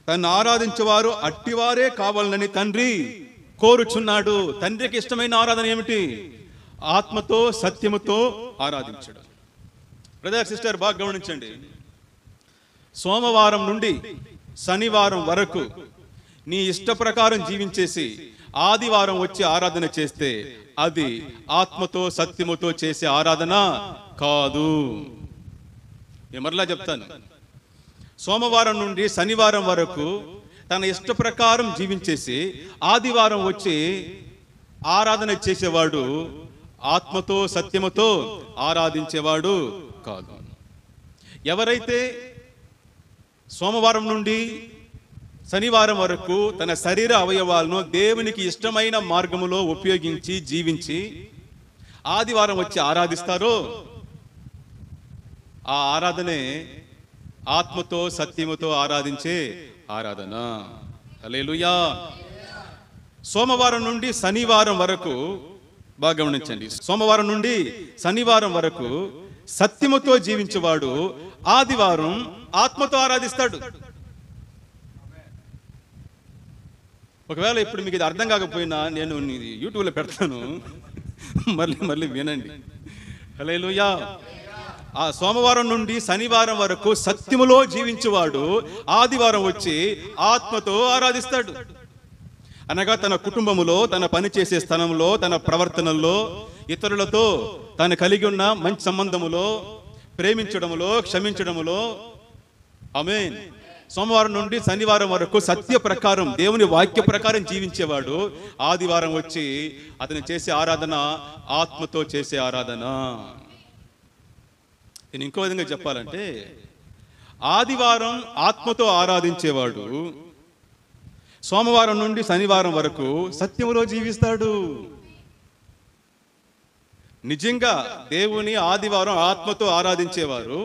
A: తను ఆరాధించేవారు అట్టివారే కావాలని తండ్రి కోరుచున్నాడు. తండ్రికి ఇష్టమైన ఆరాధన ఏమిటి? ఆత్మతో సత్యముతో ఆరాధించడం. బ్రదర్ సిస్టర్, బాగా గమనించండి. సోమవారం నుండి శనివారం వరకు నీ ఇష్ట ప్రకారం జీవించేసి ఆదివారం వచ్చి ఆరాధన చేస్తే అది ఆత్మతో సత్యముతో చేసే ఆరాధన కాదు. నేను మరలా చెప్తాను, సోమవారం నుండి శనివారం వరకు తన ఇష్ట ప్రకారం జీవించేసి ఆదివారం వచ్చి ఆరాధన చేసేవాడు ఆత్మతో సత్యముతో ఆరాధించేవాడు కాదు. ఎవరైతే సోమవారం నుండి శనివారం వరకు తన శరీర అవయవాలను దేవునికి ఇష్టమైన మార్గములో ఉపయోగించి జీవించి ఆదివారం వచ్చి ఆరాధిస్తారో ఆ ఆరాధనే ఆత్మతో సత్యముతో ఆరాధించే ఆరాధన. హల్లెలూయా. సోమవారం నుండి శనివారం వరకు బాగా గమనించండి, సోమవారం నుండి శనివారం వరకు సత్యముతో జీవించేవాడు ఆదివారం ఆత్మతో ఆరాధిస్తాడు. ఒకవేళ ఇప్పుడు మీకు ఇది అర్థం కాకపోయినా నేను యూట్యూబ్లో పెడతాను, మళ్ళీ వినండి. హల్లెలూయా. ఆ సోమవారం నుండి శనివారం వరకు సత్యములో జీవించేవాడు ఆదివారం వచ్చి ఆత్మతో ఆరాధిస్తాడు. అనగా తన కుటుంబములో, తన పనిచేసే స్థలంలో, తన ప్రవర్తనలో, ఇతరులతో తను కలిగి ఉన్న మంచి సంబంధములో, ప్రేమించడములో, క్షమించడములో. ఆమేన్. సోమవారం నుండి శనివారం వరకు సత్య ప్రకారం, దేవుని వాక్య ప్రకారం జీవించేవాడు ఆదివారం వచ్చి అతను చేసే ఆరాధన ఆత్మతో చేసే ఆరాధన. నేను ఇంకో విధంగా చెప్పాలంటే, ఆదివారం ఆత్మతో ఆరాధించేవాడు సోమవారం నుండి శనివారం వరకు సత్యములో జీవిస్తాడు. నిజంగా దేవుని ఆదివారం ఆత్మతో ఆరాధించేవారు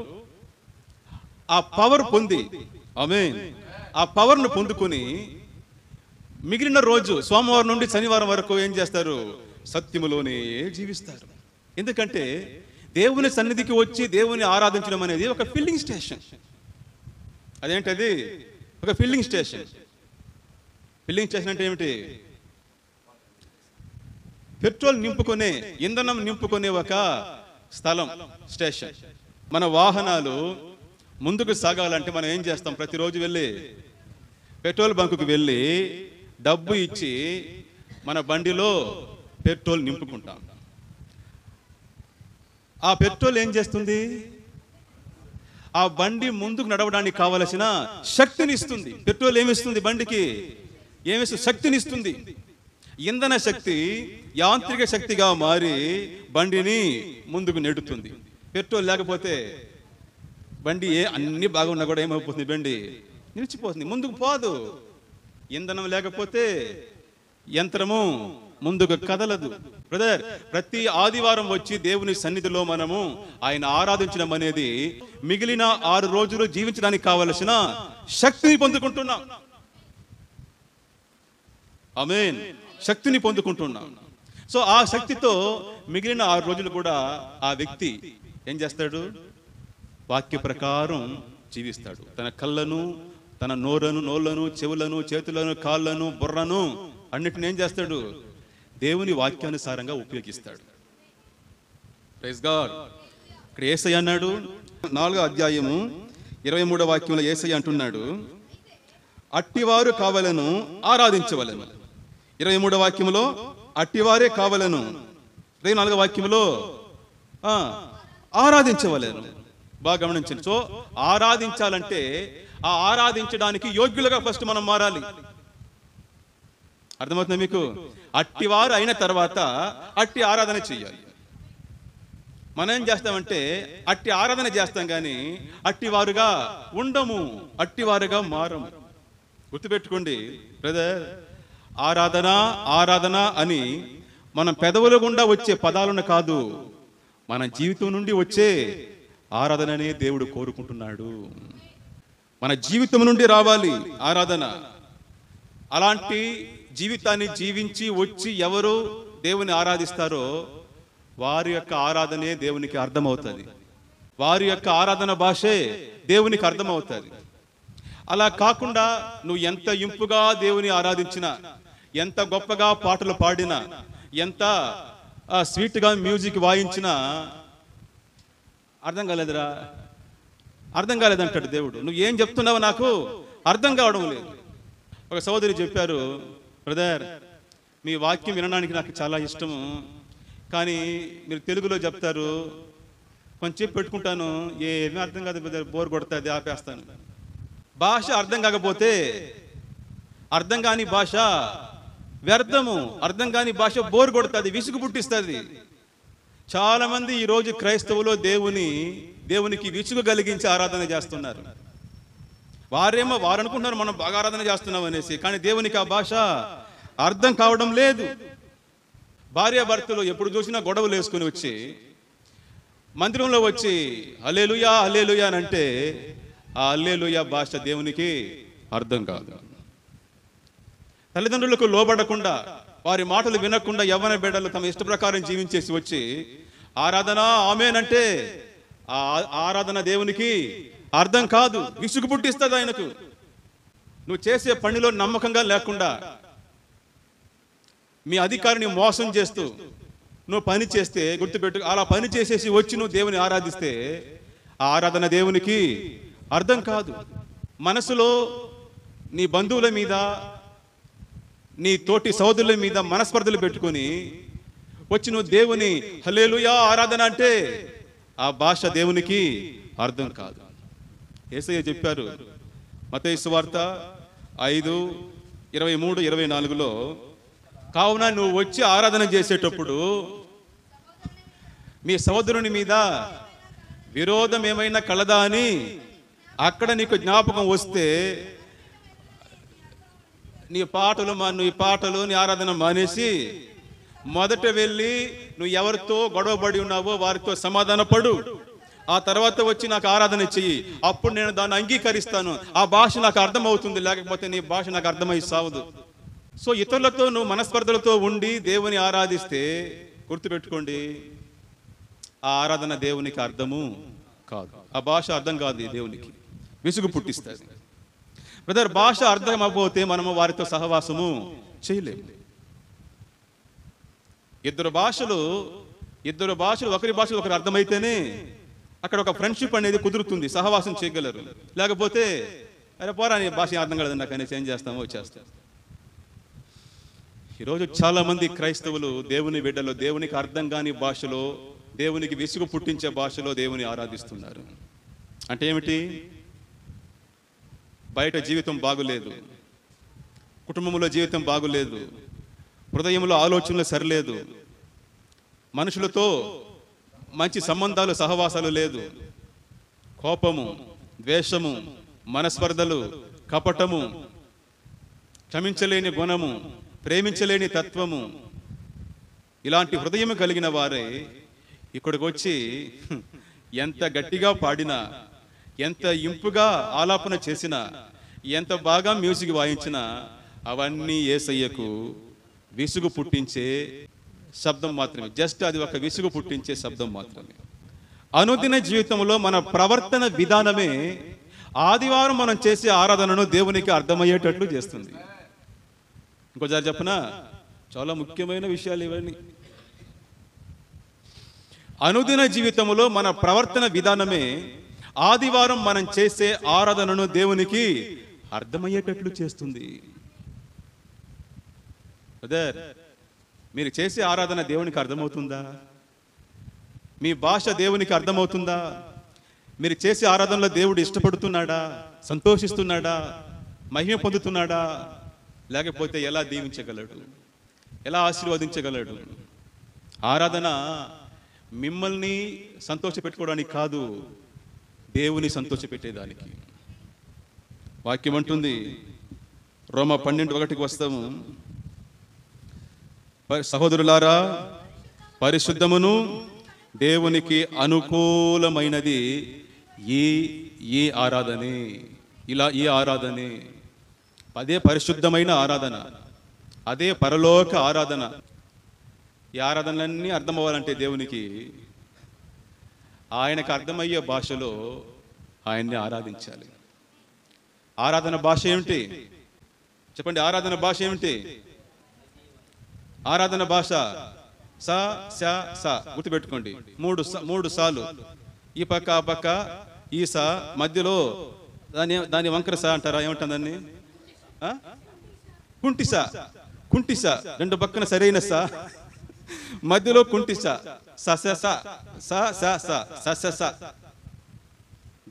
A: ఆ పవర్ పొంది, ఆమేన్, ఆ పవర్ను పొందుకొని మిగిలిన రోజు సోమవారం నుండి శనివారం వరకు ఏం చేస్తారు? సత్యములోనే జీవిస్తారు. ఎందుకంటే దేవుని సన్నిధికి వచ్చి దేవుని ఆరాధించడం అనేది ఒక ఫిల్లింగ్ స్టేషన్. అదేంటది? ఒక ఫిల్లింగ్ స్టేషన్. ఫిల్లింగ్ స్టేషన్ అంటే ఏమిటి? పెట్రోల్ నింపుకునే, ఇంధనం నింపుకునే ఒక స్థలం, స్టేషన్. మన వాహనాలు ముందుకు సాగాలంటే మనం ఏం చేస్తాం? ప్రతిరోజు వెళ్ళి పెట్రోల్ బంకుకు వెళ్ళి డబ్బు ఇచ్చి మన బండిలో పెట్రోల్ నింపుకుంటాం. ఆ పెట్రోల్ ఏం చేస్తుంది? ఆ బండి ముందుకు నడవడానికి కావలసిన శక్తిని ఇస్తుంది. పెట్రోల్ ఏమిస్తుంది? బండికి ఏమిస్తుంది? శక్తినిస్తుంది. ఇంధన శక్తి యాంత్రిక శక్తిగా మారి బండిని ముందుకు నెడుతుంది. పెట్రోల్ లేకపోతే బండి అన్ని బాగున్నా కూడా ఏమైపోతుంది? బండి నిలిచిపోతుంది, ముందుకు పోదు. ఇంధనం లేకపోతే యంత్రము ముందుకు కదలదు. బ్రదర్, ప్రతి ఆదివారం వచ్చి దేవుని సన్నిధిలో మనము ఆయన ఆరాధించడం అనేది మిగిలిన 6 రోజులు జీవించడానికి కావలసిన శక్తిని పొందుకుంటున్నాం. ఆమేన్. శక్తిని పొందుకుంటున్నాం. సో ఆ శక్తితో మిగిలిన 6 రోజులు కూడా ఆ వ్యక్తి ఏం చేస్తాడు? వాక్య ప్రకారం జీవిస్తాడు. తన కళ్ళను, తన నోళ్లను, చెవులను, చేతులను, కాళ్ళను, బుర్రను అన్నిటిని ఏం చేస్తాడు? దేవుని వాక్యానుసారంగా ఉపయోగిస్తాడు. Praise God. ఇక్కడ యేసయ్య అన్నాడు, 4వ అధ్యాయము 23వ వాక్యంలో యేసయ్య అంటున్నాడు, అట్టివారు కావలను ఆరాధించవలను. 23వ వాక్యంలో అట్టివారే కావలను, 24వ వాక్యంలో ఆరాధించవలను. బాగా గమనించండి. సో ఆరాధించాలంటే ఆ ఆరాధించడానికి యోగ్యులుగా ఫస్ట్ మనం మారాలి. అర్థమవుతుందా మీకు? అట్టివారు అయిన తర్వాత అట్టి ఆరాధన చెయ్యాలి. మనం ఏం చేస్తామంటే అట్టి ఆరాధన చేస్తాం కానీ అట్టివారుగా ఉండము, అట్టివారుగా మారము. గుర్తుపెట్టుకోండి బ్రదర్, ఆరాధన ఆరాధన అని మన పెదవుల గుండా వచ్చే పదాలను కాదు, మన జీవితం నుండి వచ్చే ఆరాధననే దేవుడు కోరుకుంటున్నాడు. మన జీవితం నుండి రావాలి ఆరాధన. అలాంటి జీవితాన్ని జీవించి వచ్చి ఎవరు దేవుని ఆరాధిస్తారో వారి యొక్క ఆరాధనే దేవునికి అర్థమవుతుంది. వారి యొక్క ఆరాధన భాషే దేవునికి అర్థమవుతుంది. అలా కాకుండా నువ్వు ఎంత ఇంపుగా దేవుని ఆరాధించినా, ఎంత గొప్పగా పాటలు పాడినా, ఎంత స్వీట్గా మ్యూజిక్ వాయించినా అర్థం కాలేదురా, అర్థం కాలేదంటాడు దేవుడు. నువ్వు ఏం చెప్తున్నావు నాకు అర్థం కావడం లేదు. ఒక సహోదరి చెప్పారు, బ్రదర్ మీ వాక్యం వినడానికి నాకు చాలా ఇష్టము, కానీ మీరు తెలుగులో చెప్తారు, కొంచెం పెట్టుకుంటాను, ఏమీ అర్థం కాదు బ్రదర్, బోర్ కొడుతుంది, ఆపేస్తాను. భాష అర్థం కాకపోతే, అర్థం కాని భాష వ్యర్థము, అర్థం కాని భాష బోర్ కొడుతుంది, విసుగు పుట్టిస్తుంది. చాలా మంది ఈరోజు క్రైస్తవులో దేవునికి విసుగు కలిగించి ఆరాధన చేస్తున్నారు. వారు అనుకుంటున్నారు మనం బాగా ఆరాధన చేస్తున్నాం అనేసి, కానీ దేవునికి ఆ భాష అర్థం కావడం లేదు. భార్యాభర్తలు ఎప్పుడు చూసినా గొడవలు వేసుకుని వచ్చి మందిరంలో వచ్చి హల్లెలూయా హల్లెలూయా అని అంటే ఆ హల్లెలూయా భాష దేవునికి అర్థం కాదు. తల్లిదండ్రులకు లోబడకుండా, వారి మాటలు వినకుండా యవ్వన బిడ్డలు తమ ఇష్ట ప్రకారం జీవించేసి వచ్చి ఆరాధన ఆమేనంటే ఆ ఆరాధన దేవునికి అర్థం కాదు, విసుగు పుట్టిస్తుంది ఆయనకు. నువ్వు చేసే పనిలో నమ్మకంగా లేకుండా, మీ అధికారిని మోసం చేస్తూ నువ్వు పని చేస్తే గుర్తుపెట్టు, అలా పని చేసేసి వచ్చి నువ్వు దేవుని ఆరాధిస్తే ఆ ఆరాధన దేవునికి అర్థం కాదు. మనసులో నీ బంధువుల మీద, నీ తోటి సోదరుల మీద మనస్పర్ధలు పెట్టుకొని వచ్చి నువ్వు దేవుని హల్లెలూయా ఆరాధన అంటే ఆ భాష దేవునికి అర్థం కాదు. యేసయ్య చెప్పారు మత్తయి సువార్త 5:23-24లో, కావున నువ్వు వచ్చి ఆరాధన చేసేటప్పుడు మీ సోదరుని మీద విరోధం ఏమైనా కలదా అని అక్కడ నీకు జ్ఞాపకం వస్తే నీ పాటలు నీ ఆరాధన మానేసి మొదట వెళ్ళి నువ్వు ఎవరితో గొడవపడి ఉన్నావో వారితో సమాధాన పడు. ఆ తర్వాత వచ్చి నాకు ఆరాధన చెయ్యి, అప్పుడు నేను దాన్ని అంగీకరిస్తాను. ఆ భాష నాకు అర్థమవుతుంది, లేకపోతే నీ భాష నాకు అర్థమై సావదు. సో ఇతరులతో నువ్వు మనస్పర్ధలతో ఉండి దేవుని ఆరాధిస్తే గుర్తుపెట్టుకోండి, ఆ ఆరాధన దేవునికి అర్థము కాదు, ఆ భాష అర్థం కాదు, దేవునికి విసుగు పుట్టిస్తుంది. బ్రదర్, భాష అర్థం అవ్వకపోతే మనము వారితో సహవాసము చేయలేము. ఇద్దరు భాషలు ఒకరి భాషలు ఒకరు అర్థమైతేనే అక్కడ ఒక ఫ్రెండ్షిప్ అనేది కుదురుతుంది, సహవాసం చేయగలరు. లేకపోతే అరే పోరా నీ భాష అర్థం కలదు నాకు అనేసి ఏం చేస్తామో వచ్చేస్తాం. ఈరోజు చాలా మంది క్రైస్తవులు దేవుని బిడ్డలో దేవునికి అర్థం కాని భాషలో, దేవునికి విసుగు పుట్టించే భాషలో దేవుని ఆరాధిస్తున్నారు. అంటే ఏమిటి? బయట జీవితం బాగులేదు, కుటుంబంలో జీవితం బాగులేదు, హృదయంలో ఆలోచనలు సరిలేదు, మనుషులతో మంచి సంబంధాలు సహవాసాలు లేదు, కోపము, ద్వేషము, మనస్పర్ధలు, కపటము, క్షమించలేని గుణము, ప్రేమించలేని తత్వము, ఇలాంటి హృదయం కలిగిన వారే ఇక్కడికి వచ్చి ఎంత గట్టిగా పాడినా, ఎంత ఇంపుగా ఆలాపన చేసినా, ఎంత బాగా మ్యూజిక్ వాయించినా అవన్నీ యేసయ్యకు విసుగు పుట్టించే శబ్దం మాత్రమే. జస్ట్ అది ఒక విసుగు పుట్టించే శబ్దం మాత్రమే. అనుదిన జీవితంలో మన ప్రవర్తన విధానమే ఆదివారం మనం చేసే ఆరాధనను దేవునికి అర్థమయ్యేటట్లు చేస్తుంది. ఇంకోసారి చెప్పనా, చాలా ముఖ్యమైన విషయాలు ఇవన్నీ. అనుదిన జీవితంలో మన ప్రవర్తన విధానమే ఆదివారం మనం చేసే ఆరాధనను దేవునికి అర్థమయ్యేటట్లు చేస్తుంది. బ్రదర్, మీరు చేసే ఆరాధన దేవునికి అర్థమవుతుందా? మీ భాష దేవునికి అర్థమవుతుందా? మీరు చేసే ఆరాధనలో దేవుడు ఇష్టపడుతున్నాడా, సంతోషిస్తున్నాడా, మహిమ పొందుతున్నాడా? లేకపోతే ఎలా దీవించగలడు, ఎలా ఆశీర్వదించగలడు? ఆరాధన మిమ్మల్ని సంతోషపెట్టుకోవడానికి కాదు, దేవుని సంతోషపెట్టేదానికి. వాక్యం అంటుంది, రోమా 12:1 వస్తాము, సహోదరులారా, పరిశుద్ధమును దేవునికి అనుకూలమైనది ఈ ఆరాధనే. ఈ ఆరాధనే, అదే పరిశుద్ధమైన ఆరాధన, అదే పరలోక ఆరాధన. ఈ ఆరాధనలన్నీ అర్థం అవ్వాలంటే దేవునికి ఆయనకు అర్థమయ్యే భాషలో ఆయన్ని ఆరాధించాలి. ఆరాధన భాష ఏమిటి చెప్పండి? ఆరాధన భాష ఏమిటి? ఆరాధన భాష సా సా సా. గుర్తుపెట్టుకోండి, మూడు సాలు, ఈ పక్క ఆ పక్క ఈ సా, మధ్యలో దాని వంకర సా అంటారా? ఏమంటారు దాన్ని? కుంటిసా. కుంటిసా, రెండు పక్కన సరైన సా, మధ్యలో కుంటిసా. స.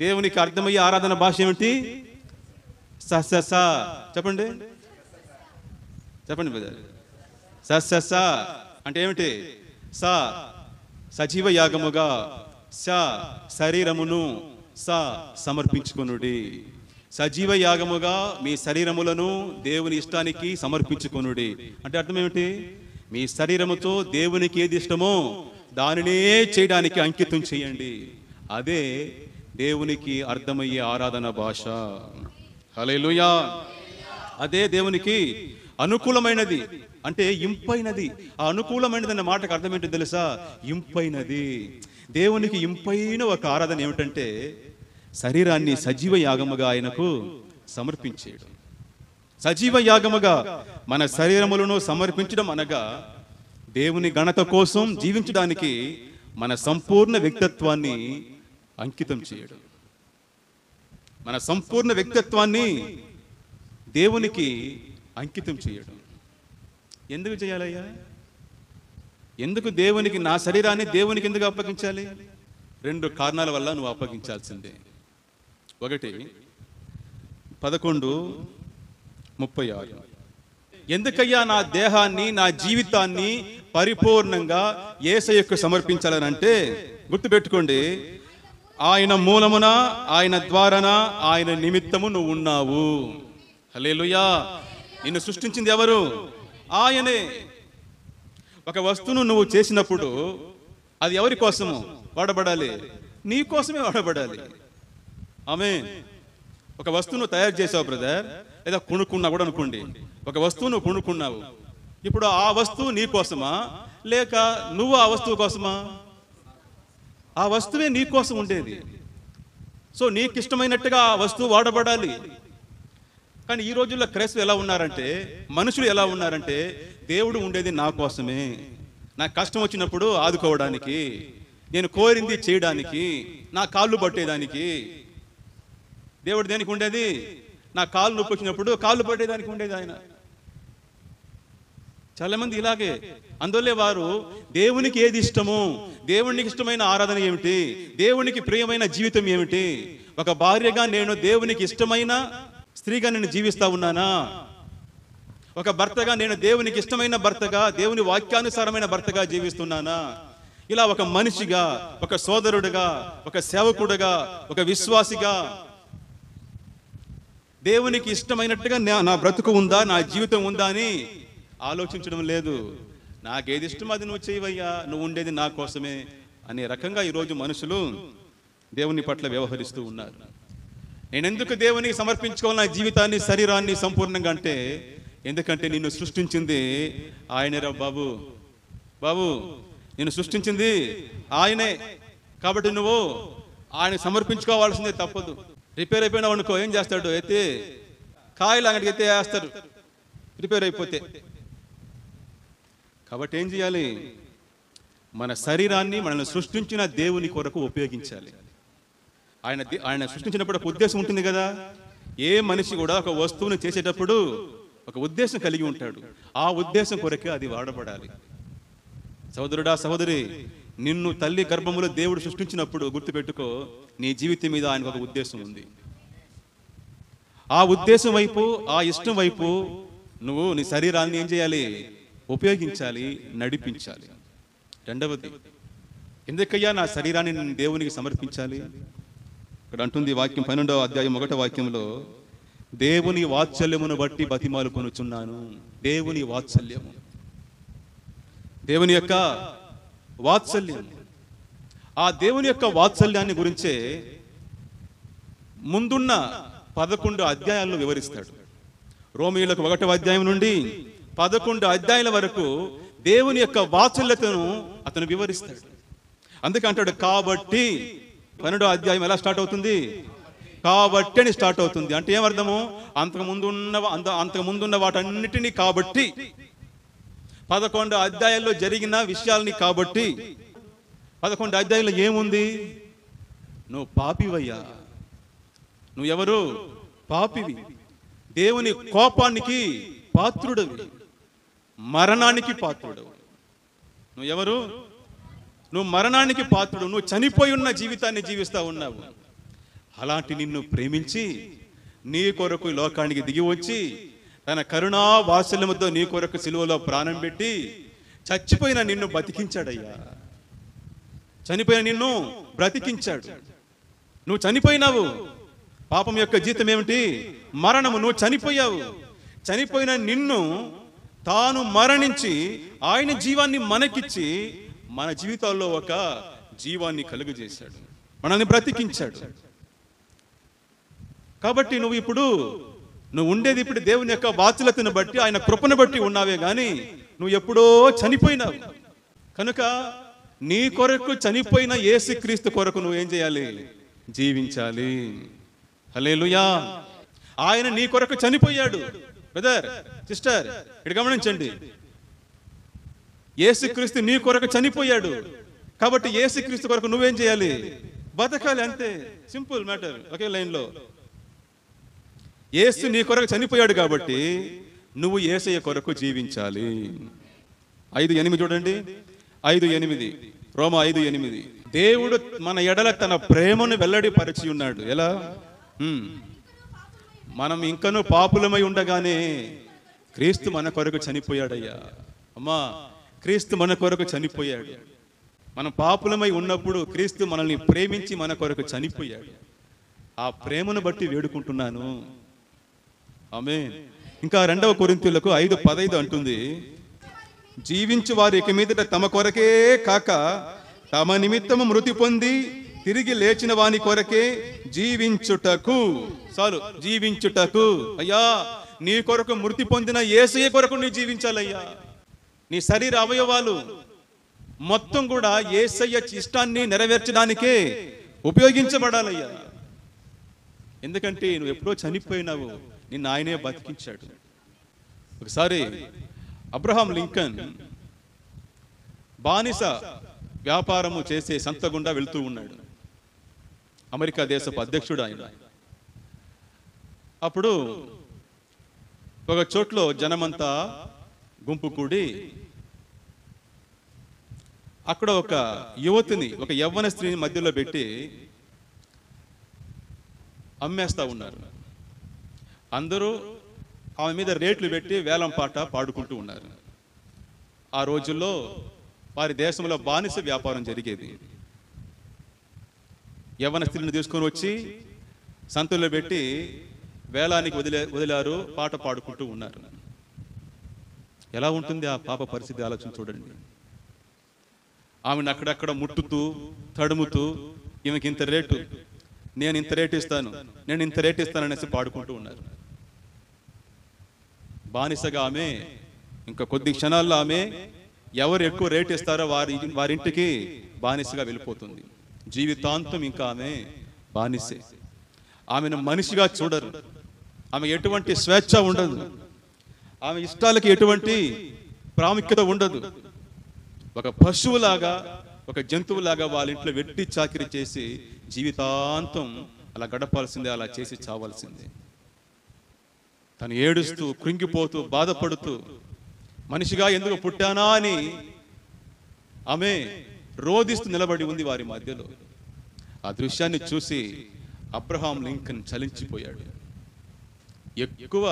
A: దేవునికి అర్థమయ్యే ఆరాధన భాష ఏమిటి? స. చెప్పండి చెప్పండి బ్రదర్. స అంటే ఏమిటి? స సజీవ యాగముగా, స శరీరమును, స సమర్పించుకొనుడి. సజీవ యాగముగా మీ శరీరములను దేవుని ఇష్టానికి సమర్పించుకొనుడి అంటే అర్థం ఏమిటి? మీ శరీరముతో దేవునికి ఏది ఇష్టమో దానినే చేయడానికి అంకితం చేయండి. అదే దేవునికి అర్థమయ్యే ఆరాధన భాష. హల్లెలూయా. అదే దేవునికి అనుకూలమైనది, అంటే ఇంపైనది. ఆ అనుకూలమైనది అన్న మాటకు అర్థం ఏంటో తెలుసా? ఇంపైనది. దేవునికి ఇంపైన ఒక ఆరాధన ఏమిటంటే శరీరాన్ని సజీవ యాగముగా ఆయనకు సమర్పించేయడం. సజీవ యాగముగా మన శరీరములను సమర్పించడం అనగా దేవుని ఘనత కోసం జీవించడానికి మన సంపూర్ణ వ్యక్తిత్వాన్ని అంకితం చేయడం. మన సంపూర్ణ వ్యక్తిత్వాన్ని దేవునికి అంకితం చేయడం. ఎందుకు చేయాలయ్యా? ఎందుకు దేవునికి, నా శరీరాన్ని దేవునికి ఎందుకు అప్పగించాలి? 2 కారణాల వల్ల నువ్వు అప్పగించాల్సిందే. ఒకటి 11:36. ఎందుకయ్యా నా దేహాన్ని, నా జీవితాన్ని పరిపూర్ణంగా యేసయ్యకు సమర్పించాలనంటే గుర్తుపెట్టుకోండి, ఆయన మూలమున, ఆయన ద్వారాన, ఆయన నిమిత్తము నువ్వు ఉన్నావు. హల్లెలూయా. నిన్ను సృష్టించింది ఎవరు? ఆయనే. ఒక వస్తువును నువ్వు చేసినప్పుడు అది ఎవరి కోసము వాడబడాలి? నీ కోసమే వాడబడాలి. ఆమేన్. ఒక వస్తువును తయారు చేసావు బ్రదర్, లేదా కొనుక్కున్నా కూడా అనుకోండి. ఒక వస్తువును కొనుక్కున్నావు. ఇప్పుడు ఆ వస్తువు నీ కోసమా లేక నువ్వు ఆ వస్తువు కోసమా? ఆ వస్తువే నీ కోసం ఉండేది. సో నీకు ఇష్టమైనట్టుగా ఆ వస్తువు వాడబడాలి. కానీ ఈ రోజుల్లో క్రైస్తవులు ఎలా ఉన్నారంటే, మనుషులు ఎలా ఉన్నారంటే, దేవుడు ఉండేది నా కోసమే, నా కష్టం వచ్చినప్పుడు ఆదుకోవడానికి, నేను కోరింది చేయడానికి, నా కాళ్ళు పట్టేదానికి. దేవుడు దేనికి ఉండేది? నా కాళ్ళు నొప్పి వచ్చినప్పుడు కాళ్ళు పట్టేదానికి ఉండేది ఆయన. చాలా మంది ఇలాగే. అందువల్లే వారు దేవునికి ఏది ఇష్టమో, దేవునికి ఇష్టమైన ఆరాధన ఏమిటి, దేవునికి ప్రియమైన జీవితం ఏమిటి, ఒక భార్యగా నేను దేవునికి ఇష్టమైన స్త్రీగా నేను జీవిస్తా ఉన్నానా, ఒక భర్తగా నేను దేవునికి ఇష్టమైన భర్తగా, దేవుని వాక్యానుసారమైన భర్తగా జీవిస్తున్నానా, ఇలా ఒక మనిషిగా, ఒక సోదరుడుగా, ఒక సేవకుడుగా, ఒక విశ్వాసిగా దేవునికి ఇష్టమైనట్టుగా నా బ్రతుకు ఉందా, నా జీవితం ఉందా అని ఆలోచించడం లేదు. నాకేది ఇష్టం అది నువ్వు చేయవయ్యా, నువ్వు ఉండేది నా కోసమే అనే రకంగా ఈరోజు మనుషులు దేవుని పట్ల వ్యవహరిస్తూ ఉన్నారు. నేను ఎందుకు దేవునికి సమర్పించుకోవాలి నా జీవితాన్ని, శరీరాన్ని సంపూర్ణంగా అంటే, ఎందుకంటే నిన్ను సృష్టించింది ఆయనే రా బాబు. బాబు నిన్ను సృష్టించింది ఆయనే, కాబట్టి నువ్వు ఆయన సమర్పించుకోవాల్సిందే, తప్పదు. రిపేర్ అయిపోయినావు అనుకో, ఏం చేస్తాడు? అయితే కాయలు అంగడికి అయితే వేస్తారు రిపేర్ అయిపోతే. కాబట్టి ఏం చేయాలి? మన శరీరాన్ని మనల్ని సృష్టించిన దేవుని కొరకు ఉపయోగించాలి. ఆయన సృష్టించినప్పుడు ఒక ఉద్దేశం ఉంటుంది కదా. ఏ మనిషి కూడా ఒక వస్తువును చేసేటప్పుడు ఒక ఉద్దేశం కలిగి ఉంటాడు. ఆ ఉద్దేశం కొరకే అది వాడబడాలి. సహోదరుడా, సహోదరి, నిన్ను తల్లి గర్భములో దేవుడు సృష్టించినప్పుడు గుర్తుపెట్టుకో, నీ జీవితం మీద ఆయనకు ఒక ఉద్దేశం ఉంది. ఆ ఉద్దేశం వైపు, ఆ ఇష్టం వైపు నువ్వు నీ శరీరాన్ని ఏం చేయాలి? ఉపయోగించాలి, నడిపించాలి. రెండవది, ఎందుకయ్యా నా శరీరాన్ని నేను దేవునికి సమర్పించాలి? ఇక్కడ అంటుంది వాక్యం 12వ అధ్యాయం 1వ వాక్యంలో, దేవుని వాత్సల్యమును బట్టి బతిమాలు కొనుచున్నాను. దేవుని వాత్సల్యము, దేవుని యొక్క వాత్సల్యం. ఆ దేవుని యొక్క వాత్సల్యాన్ని గురించే ముందున్న 11 అధ్యాయాలను వివరిస్తాడు. రోమీయులకు 1వ అధ్యాయం నుండి 11 అధ్యాయాల వరకు దేవుని యొక్క వాత్సల్యతను అతను వివరిస్తాడు. అందుకే అంటాడు కాబట్టి. 12వ అధ్యాయం ఎలా స్టార్ట్ అవుతుంది? కాబట్టి అని స్టార్ట్ అవుతుంది. అంటే ఏమర్థము? అంతకుముందున్న వాటన్నిటినీ కాబట్టి, 11 అధ్యాయాల్లో జరిగిన విషయాల్ని కాబట్టి. 11 అధ్యాయంలో ఏముంది? నువ్వు పాపివయ్యా. నువ్వు ఎవరు? పాపివి. దేవుని కోపానికి పాత్రుడవి, మరణానికి పాత్రుడవు. నువ్వు ఎవరు? నువ్వు మరణానికి పాత్రుడు. నువ్వు చనిపోయి ఉన్న జీవితాన్ని జీవిస్తా ఉన్నావు. అలాంటి నిన్ను ప్రేమించి నీ కొరకు లోకానికి దిగి వచ్చి తన కరుణా వాత్సల్యముతో నీ కొరకు సిలువలో ప్రాణం పెట్టి చచ్చిపోయిన నిన్ను బతికించాడయ్యా. చనిపోయిన నిన్ను బ్రతికించాడు. నువ్వు చనిపోయినావు. పాపం యొక్క జీతం ఏమిటి? మరణము. నువ్వు చనిపోయావు. చనిపోయిన నిన్ను తాను మరణించి ఆయన జీవాన్ని మనకిచ్చి మన జీవితాల్లో ఒక జీవాన్ని కలుగజేశాడు, మనల్ని బ్రతికించాడు. కాబట్టి నువ్వు ఉండేది ఇప్పుడు దేవుని యొక్క వాత్సల్యతను బట్టి, ఆయన కృపను బట్టి ఉన్నావే గాని నువ్వు ఎప్పుడో చనిపోయినావు. కనుక నీ కొరకు చనిపోయిన యేసుక్రీస్తు కొరకు నువ్వేం చేయాలి? జీవించాలి. హల్లెలూయా. ఆయన నీ కొరకు చనిపోయాడు. బ్రదర్, సిస్టర్, ఇక్కడ గమనించండి. యేసుక్రీస్తు నీ కొరకు చనిపోయాడు. కాబట్టి యేసుక్రీస్తు కొరకు నువ్వేం చేయాలి? బతకాలి. అంతే, సింపుల్ మ్యాటర్. ఒకే లైన్లో యేసు నీ కొరకు చనిపోయాడు కాబట్టి నువ్వు యేసయ్య కొరకు జీవించాలి. 5:8 చూడండి. 5:8 రోమా 5:8. దేవుడు మన ఎడల తన ప్రేమను వెల్లడిపరిచి ఉన్నాడు. ఎలా? మనం ఇంకనూ పాపులమై ఉండగానే క్రీస్తు మన కొరకు చనిపోయాడయ్యా. అమ్మా, క్రీస్తు మన కొరకు చనిపోయాడు. మనం పాపులమై ఉన్నప్పుడు క్రీస్తు మనల్ని ప్రేమించి మన కొరకు చనిపోయాడు. ఆ ప్రేమను బట్టి వేడుకుంటున్నాను. ఆమేన్. ఇంకా 2వ కొరింథీయులకు 5:15 అంటుంది, జీవించు వారు ఇక మీదట తమ కొరకే కాక తమ నిమిత్తము మృతి పొంది తిరిగి లేచిన వాని కొరకే జీవించుటకు. చాలు, జీవించుటకు. అయ్యా, నీ కొరకు మృతి పొందిన యేసయ్య కొరకు నీ జీవించాలయ్యా. నీ శరీర అవయవాలు మొత్తం కూడా యేసయ్య ఇష్టాన్ని నెరవేర్చడానికే ఉపయోగించబడాలయ్యా. ఎందుకంటే నువ్వు ఎప్పుడో చనిపోయినావు, నిన్ను ఆయనే బతికించాడు. ఒకసారి అబ్రహాం లింకన్ బానిస వ్యాపారము చేసే సంత గుండా వెళ్తూ ఉన్నాడు. అమెరికా దేశపు అధ్యక్షుడు ఆయన. అప్పుడు ఒక చోట్లో జనమంతా గుంపు కూడి అక్కడ ఒక యువతిని, ఒక యవ్వన స్త్రీని మధ్యలో పెట్టి అమ్మేస్తా ఉన్నారు. అందరూ ఆమె మీద రేట్లు పెట్టి వేలం పాట పాడుకుంటూ ఉన్నారు. ఆ రోజుల్లో వారి దేశంలో బానిస వ్యాపారం జరిగేది. యవ్వన స్త్రీని తీసుకొని వచ్చి సంతలో పెట్టి వేలానికి వదిలారు, పాట పాడుకుంటూ ఉన్నారు. ఎలా ఉంటుంది ఆ పాప పరిస్థితి? ఆలోచన చూడండి. ఆమెను అక్కడక్కడ ముట్టుతూ తడుముతూ, ఈమెకి ఇంత రేటు, నేను ఇంత రేటు ఇస్తాను, నేను ఇంత రేటు ఇస్తాను అనేసి పాడుకుంటూ ఉన్నారు. బానిసగా ఆమె ఇంకా కొద్ది క్షణాల్లో ఆమె ఎవరు ఎక్కువ రేటు ఇస్తారో వారింటికి బానిసగా వెళ్ళిపోతుంది. జీవితాంతం ఇంకా ఆమె బానిసే. ఆమెను మనిషిగా చూడరు. ఆమె ఎటువంటి స్వేచ్ఛ ఉండదు. ఆమె ఇష్టాలకి ఎటువంటి ప్రాముఖ్యత ఉండదు. ఒక పశువులాగా, ఒక జంతువులాగా వాళ్ళ ఇంట్లో వెట్టి చాకిరీ చేసి జీవితాంతం అలా గడపాల్సిందే, అలా చేసి చావాల్సిందే. తను ఏడుస్తూ, కృంగిపోతూ, బాధపడుతూ, మనిషిగా ఎందుకు పుట్టానా అని ఆమె రోదిస్తూ నిలబడి ఉంది వారి మధ్యలో. ఆ దృశ్యాన్ని చూసి అబ్రహాం లింకన్ చలించిపోయాడు. ఎక్కువ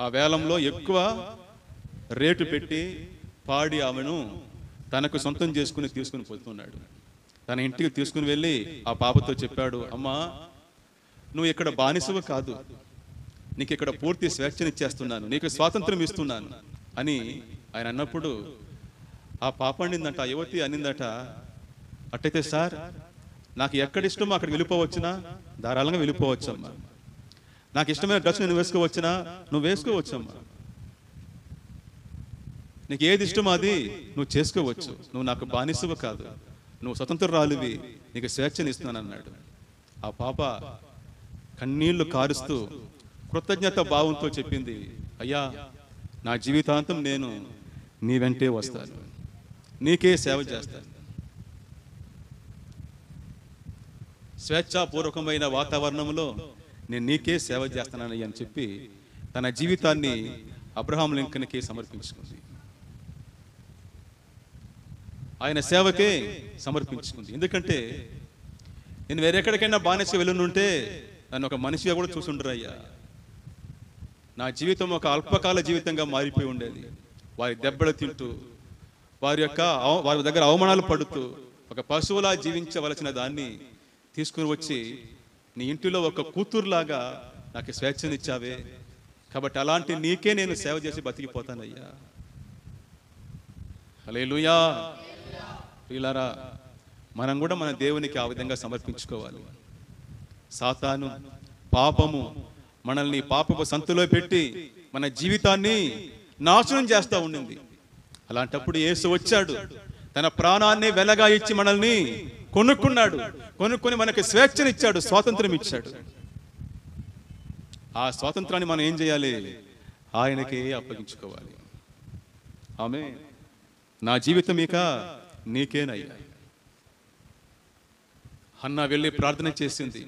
A: ఆ వేలంలో ఎక్కువ రేటు పెట్టి పాడి ఆమెను తనకు సొంతం చేసుకుని తీసుకుని పోతున్నాడు. తన ఇంటికి తీసుకుని వెళ్ళి ఆ పాపతో చెప్పాడు, అమ్మా, నువ్వు ఇక్కడ బానిసవు కాదు, నీకు ఇక్కడ పూర్తి స్వేచ్ఛనిచ్చేస్తున్నాను, నీకు స్వాతంత్రం ఇస్తున్నాను అని ఆయన అన్నప్పుడు ఆ పాప అనిందట, ఆ యువతి అనిందట, అట్టయితే సార్, నాకు ఎక్కడ ఇష్టమో అక్కడ వెళ్ళిపోవచ్చునా? ధారాళంగా వెళ్ళిపోవచ్చమ్మా. నాకు ఇష్టమైన డ్రెస్ నేను వేసుకోవచ్చునా? నువ్వు వేసుకోవచ్చమ్మా. నీకు ఏది ఇష్టమో అది నువ్వు చేసుకోవచ్చు. నువ్వు నాకు బానిసవు కాదు, నువ్వు స్వతంత్రురాలివి, నీకు స్వేచ్ఛని ఇస్తున్నాను అన్నాడు. ఆ పాప కన్నీళ్లు కారుస్తూ కృతజ్ఞత భావంతో చెప్పింది, అయ్యా, నా జీవితాంతం నేను నీ వెంటే వస్తాను, నీకే సేవ చేస్తాను. స్వేచ్ఛాపూర్వకమైన వాతావరణంలో నేను నీకే సేవ చేస్తానని అని చెప్పి తన జీవితాన్ని అబ్రహాం లింకన్కి సమర్పించుకుంది. ఆయన సేవకే సమర్పించుకుంది. ఎందుకంటే నేను వేరెక్కడికైనా బానిస వెళ్ళుంటే నన్ను ఒక మనిషిగా కూడా చూసుండరు అయ్యా. నా జీవితం ఒక అల్పకాల జీవితంగా మారిపోయి ఉండేది. వారి దెబ్బలు తింటూ, వారి దగ్గర అవమానాలు పడుతూ, ఒక పశువులా జీవించవలసిన దాన్ని తీసుకుని వచ్చి నీ ఇంటిలో ఒక కూతురులాగా నాకు స్వేచ్ఛనిచ్చావే, కాబట్టి అలాంటి నీకే నేను సేవ చేసి బతికిపోతానయ్యా. హల్లెలూయా. ప్రియులారా, మనం కూడా మన దేవునికి ఆ విధంగా సమర్పించుకోవాలి. సాతాను, పాపము మనల్ని పాపపు సంతులో పెట్టి మన జీవితాన్ని నాశనం చేస్తూ ఉండింది. అలాంటప్పుడు యేసు వచ్చాడు, తన ప్రాణాన్ని వెలగా ఇచ్చి మనల్ని కొనుక్కున్నాడు. కొనుక్కొని మనకి స్వేచ్ఛనిచ్చాడు, స్వాతంత్రం ఇచ్చాడు. ఆ స్వాతంత్రాన్ని మనం ఏం చేయాలి? ఆయనకే అప్పగించుకోవాలి. ఆమేన్. నా జీవితం ఇక నీకేనయ్యా. హన్నా వెళ్ళి ప్రార్థన చేసింది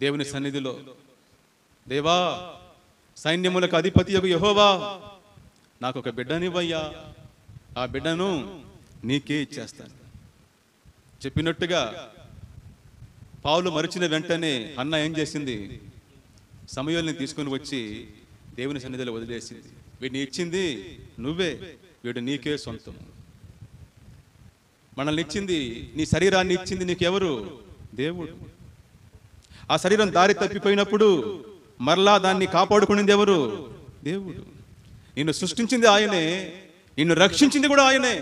A: దేవుని సన్నిధిలో. దేవా, సైన్యములకు అధిపతియగు యెహోవా, నాకు ఒక బిడ్డనివ్వయ్యా, ఆ బిడ్డను నీకే ఇచ్చేస్తాను చెప్పినట్టుగా పౌలు మరిచిన వెంటనే హన్నా ఏం చేసింది? సమూయేలుని తీసుకొని వచ్చి దేవుని సన్నిధిలో వదిలేసింది. వీడిని ఇచ్చింది నువ్వే, వీడు నీకే సొంతం. మనల్ని ఇచ్చింది, నీ శరీరాన్ని ఇచ్చింది నీకెవరు? దేవుడు. ఆ శరీరం దారి తప్పిపోయినప్పుడు మరలా దాన్ని కాపాడుకునేది ఎవరు? దేవుడు. నిన్ను సృష్టించింది ఆయనే, నిన్ను రక్షించింది కూడా ఆయనే.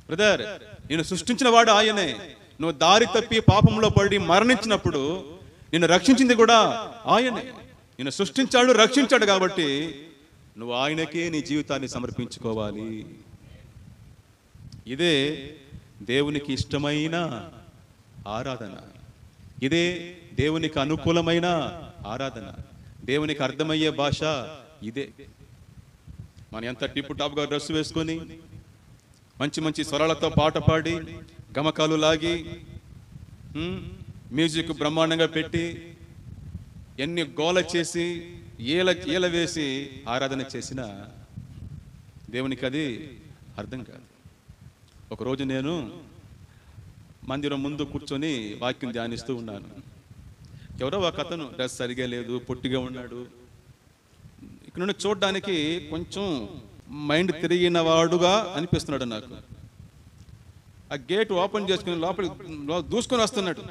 A: బ్రదర్, నిన్ను సృష్టించిన వాడు ఆయనే. నువ్వు దారి తప్పి పాపంలో పడి మరణించినప్పుడు నిన్ను రక్షించింది కూడా ఆయనే. నిన్ను సృష్టించాడు, రక్షించాడు. కాబట్టి నువ్వు ఆయనకే నీ జీవితాన్ని సమర్పించుకోవాలి. ఇదే దేవునికి ఇష్టమైన ఆరాధన. ఇదే దేవునికి అనుకూలమైన ఆరాధన. దేవునికి అర్థమయ్యే భాష ఇదే. మనం ఎంత టిప్పు టాప్గా డ్రెస్ వేసుకొని మంచి మంచి స్వరాలతో పాట పాడి గమకాలు లాగి మ్యూజిక్ బ్రహ్మాండంగా పెట్టి ఎన్ని గోల చేసి ఏల వేసి ఆరాధన చేసినా దేవునికి అది అర్థం కాదు. ఒకరోజు నేను మందిరం ముందు కూర్చొని వాక్యం ధ్యానిస్తూ ఉన్నాను. ఎవరో ఒక అతను డ్రెస్ సరిగా లేదు, పొట్టిగా ఉన్నాడు. ఇక్కడ నుండి చూడడానికి కొంచెం మైండ్ తిరిగిన వాడుగా అనిపిస్తున్నాడు నాకు. ఆ గేట్ ఓపెన్ చేసుకుని లోపలి దూసుకొని వస్తున్నాడు,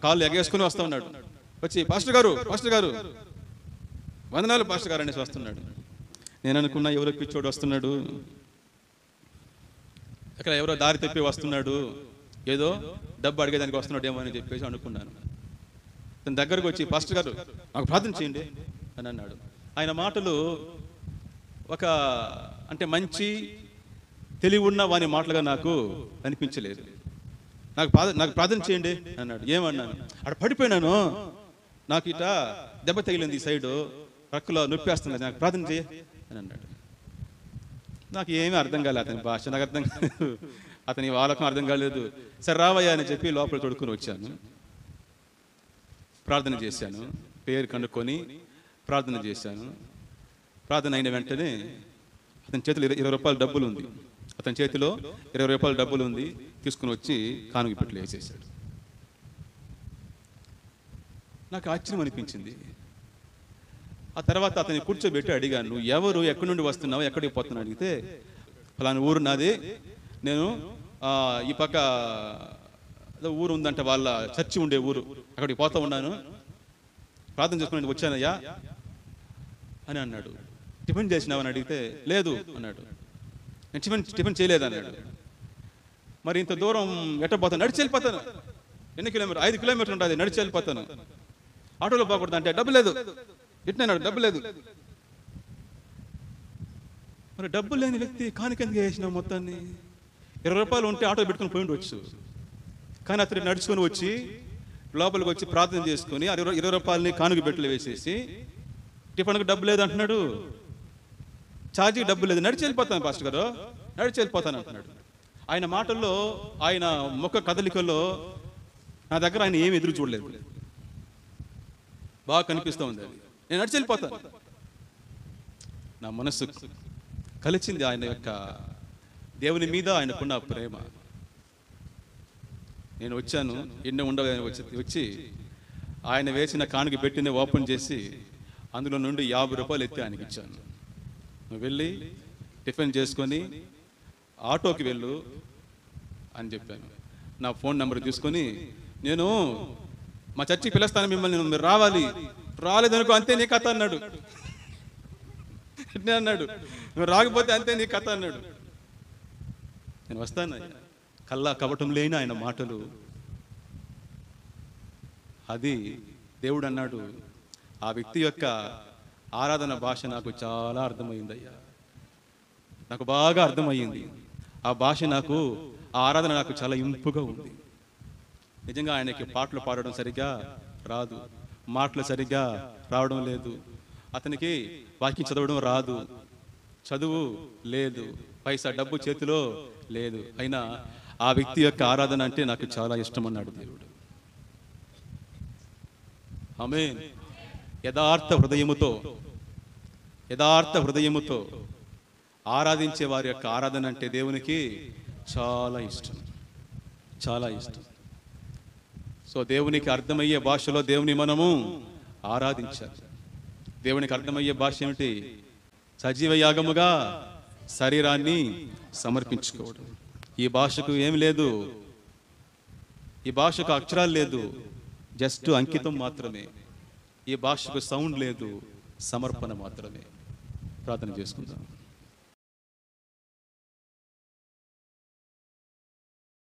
A: కాళ్ళు ఎగేసుకుని వస్తూ ఉన్నాడు. వచ్చి పాస్టర్ గారు వందనాలు పాస్టర్ గారు అనేసి వస్తున్నాడు. నేను అనుకున్నా ఎవరో పిచ్చోడు వస్తున్నాడు, అక్కడ ఎవరో దారి తప్పి వస్తున్నాడు, ఏదో డబ్బు అడిగేదానికి వస్తున్నాడు ఏమో అని చెప్పేసి అనుకున్నాను. తన దగ్గరకు వచ్చి పాస్టర్ గారు నాకు ప్రార్థన చేయండి అని అన్నాడు. ఆయన మాటలు ఒక అంటే మంచి తెలివి ఉన్న వాని మాటలుగా నాకు అనిపించలేదు. నాకు ప్రార్థన చేయండి అన్నాడు. ఏమన్నాను? అక్కడ పడిపోయినాను, నాకు ఇట దెబ్బ తగిలింది, ఈ సైడు రక్కులో నొప్పేస్తున్నది, నాకు ప్రార్థన చేయ అని అన్నాడు. నాకు ఏమీ అర్థం కాలేదు, అతని భాష నాకు అర్థం కాలేదు, అతని వాళ్ళకం అర్థం కాలేదు. సరే రావయ్యా అని చెప్పి లోపల తొడుక్కుని వచ్చాను. ప్రార్థన చేశాను, పేరు కనుక్కొని ప్రార్థన చేశాను. ప్రార్థన అయిన వెంటనే అతని చేతిలో 20 రూపాయల డబ్బులు ఉంది. అతని చేతిలో 20 రూపాయల డబ్బులు ఉంది. తీసుకుని వచ్చి కానుక పెట్టులో వేసేసాడు. నాకు ఆశ్చర్యం అనిపించింది. ఆ తర్వాత అతన్ని కూర్చోబెట్టి అడిగాను, నువ్వు ఎవరు, ఎక్కడి నుండి వస్తున్నావు, ఎక్కడికి పోతున్నావు అడిగితే, ఫలానా ఊరు నాది, నేను ఈ పక్క ఊరు ఉందంట, వాళ్ళ చర్చి ఉండే ఊరు, అక్కడికి పోతా ఉన్నాను, ప్రార్థన చేసుకుని వచ్చానయ్యా అని అన్నాడు. టిఫిన్ చేసినావని అడిగితే లేదు అన్నాడు. నేను టిఫిన్ చేయలేదు అన్నాడు. మరి ఇంత దూరం ఎట్టపోతాను? నడిచి వెళ్ళిపోతాను. ఎన్ని కిలోమీటర్? 5 కిలోమీటర్లు ఉంటుంది, నడిచి వెళ్ళిపోతాను. ఆటోలో పోకూడదు అంటే డబ్బు లేదు. ఇట్టినాడు, డబ్బు లేదు. మరి డబ్బు లేని వ్యక్తి కానుకెందుకు వేసినావు మొత్తాన్ని? 20 రూపాయలు ఉంటే ఆటో పెట్టుకుని పోయి ఉండవచ్చు. కానీ అతను నడుచుకొని వచ్చి లోపలికి వచ్చి ప్రార్థన చేసుకుని 20 రూపాయలని కానుక బెట్టులు వేసేసి టిఫిన్కి డబ్బు లేదు అంటున్నాడు, ఛార్జీకి డబ్బు లేదు, నడిచి వెళ్ళిపోతాను పాస్టర్ గారు, నడిచి వెళ్ళిపోతాను అంటున్నాడు. ఆయన మాటల్లో, ఆయన ముఖ కదలికల్లో నా దగ్గర ఆయన ఏమి ఎదురు చూడలేదు, బాగా కనిపిస్తూ ఉంది. అది నేను నడిచి వెళ్ళిపోతాను. నా మనస్సు కలిసింది ఆయన యొక్క దేవుని మీద ఆయనకున్న ప్రేమ. నేను వచ్చాను, ఎన్నో ఉండవు వచ్చి ఆయన వేసిన కానుక పెట్టిన ఓపెన్ చేసి అందులో నుండి 50 రూపాయలు ఎత్తి ఆయనకి ఇచ్చాను. నువ్వు వెళ్ళి టిఫిన్ చేసుకొని ఆటోకి వెళ్ళు అని చెప్పాను. నా ఫోన్ నెంబర్ తీసుకొని, నేను మా చర్చికి పిలుస్తాను మిమ్మల్ని, మీరు రావాలి, రాలేదనుకో అంతే నీ కథ అన్నాడు. అన్నాడు, నువ్వు రాకపోతే అంతే నీ కథ అన్నాడు. నేను వస్తాను. కల్లా కపటం లేని ఆయన మాటలు. అది దేవుడు అన్నాడు, ఆ వ్యక్తి యొక్క ఆరాధన భాష నాకు చాలా అర్థమైందయ్యా, నాకు బాగా అర్థమయ్యింది. ఆ భాష నాకు, ఆ ఆరాధన నాకు చాలా ఇంపుగా ఉంది. నిజంగా ఆయనకి పాటలు పాడడం సరిగ్గా రాదు, మాటలు సరిగ్గా రావడం లేదు, అతనికి వాక్యం చదవడం రాదు, చదువు లేదు, పైసా డబ్బు చేతిలో లేదు. అయినా ఆ వ్యక్తి యొక్క ఆరాధన అంటే నాకు చాలా ఇష్టం అన్నాడు దేవుడు. ఆమేన్. యథార్థ హృదయముతో ఆరాధించే వారి యొక్క ఆరాధన అంటే దేవునికి చాలా ఇష్టం, చాలా ఇష్టం. సో దేవునికి అర్థమయ్యే భాషలో దేవుని మనము ఆరాధించాలి. దేవునికి అర్థమయ్యే భాష ఏమిటి? సజీవ యాగముగా శరీరాన్ని సమర్పించుకోవడం. ఈ భాషకు ఏమి లేదు, ఈ భాషకు అక్షరాలు లేదు, జస్ట్ అంకితం మాత్రమే. ఈ భాషకు సౌండ్ లేదు, సమర్పణ మాత్రమే. ప్రార్థన చేసుకుందాం.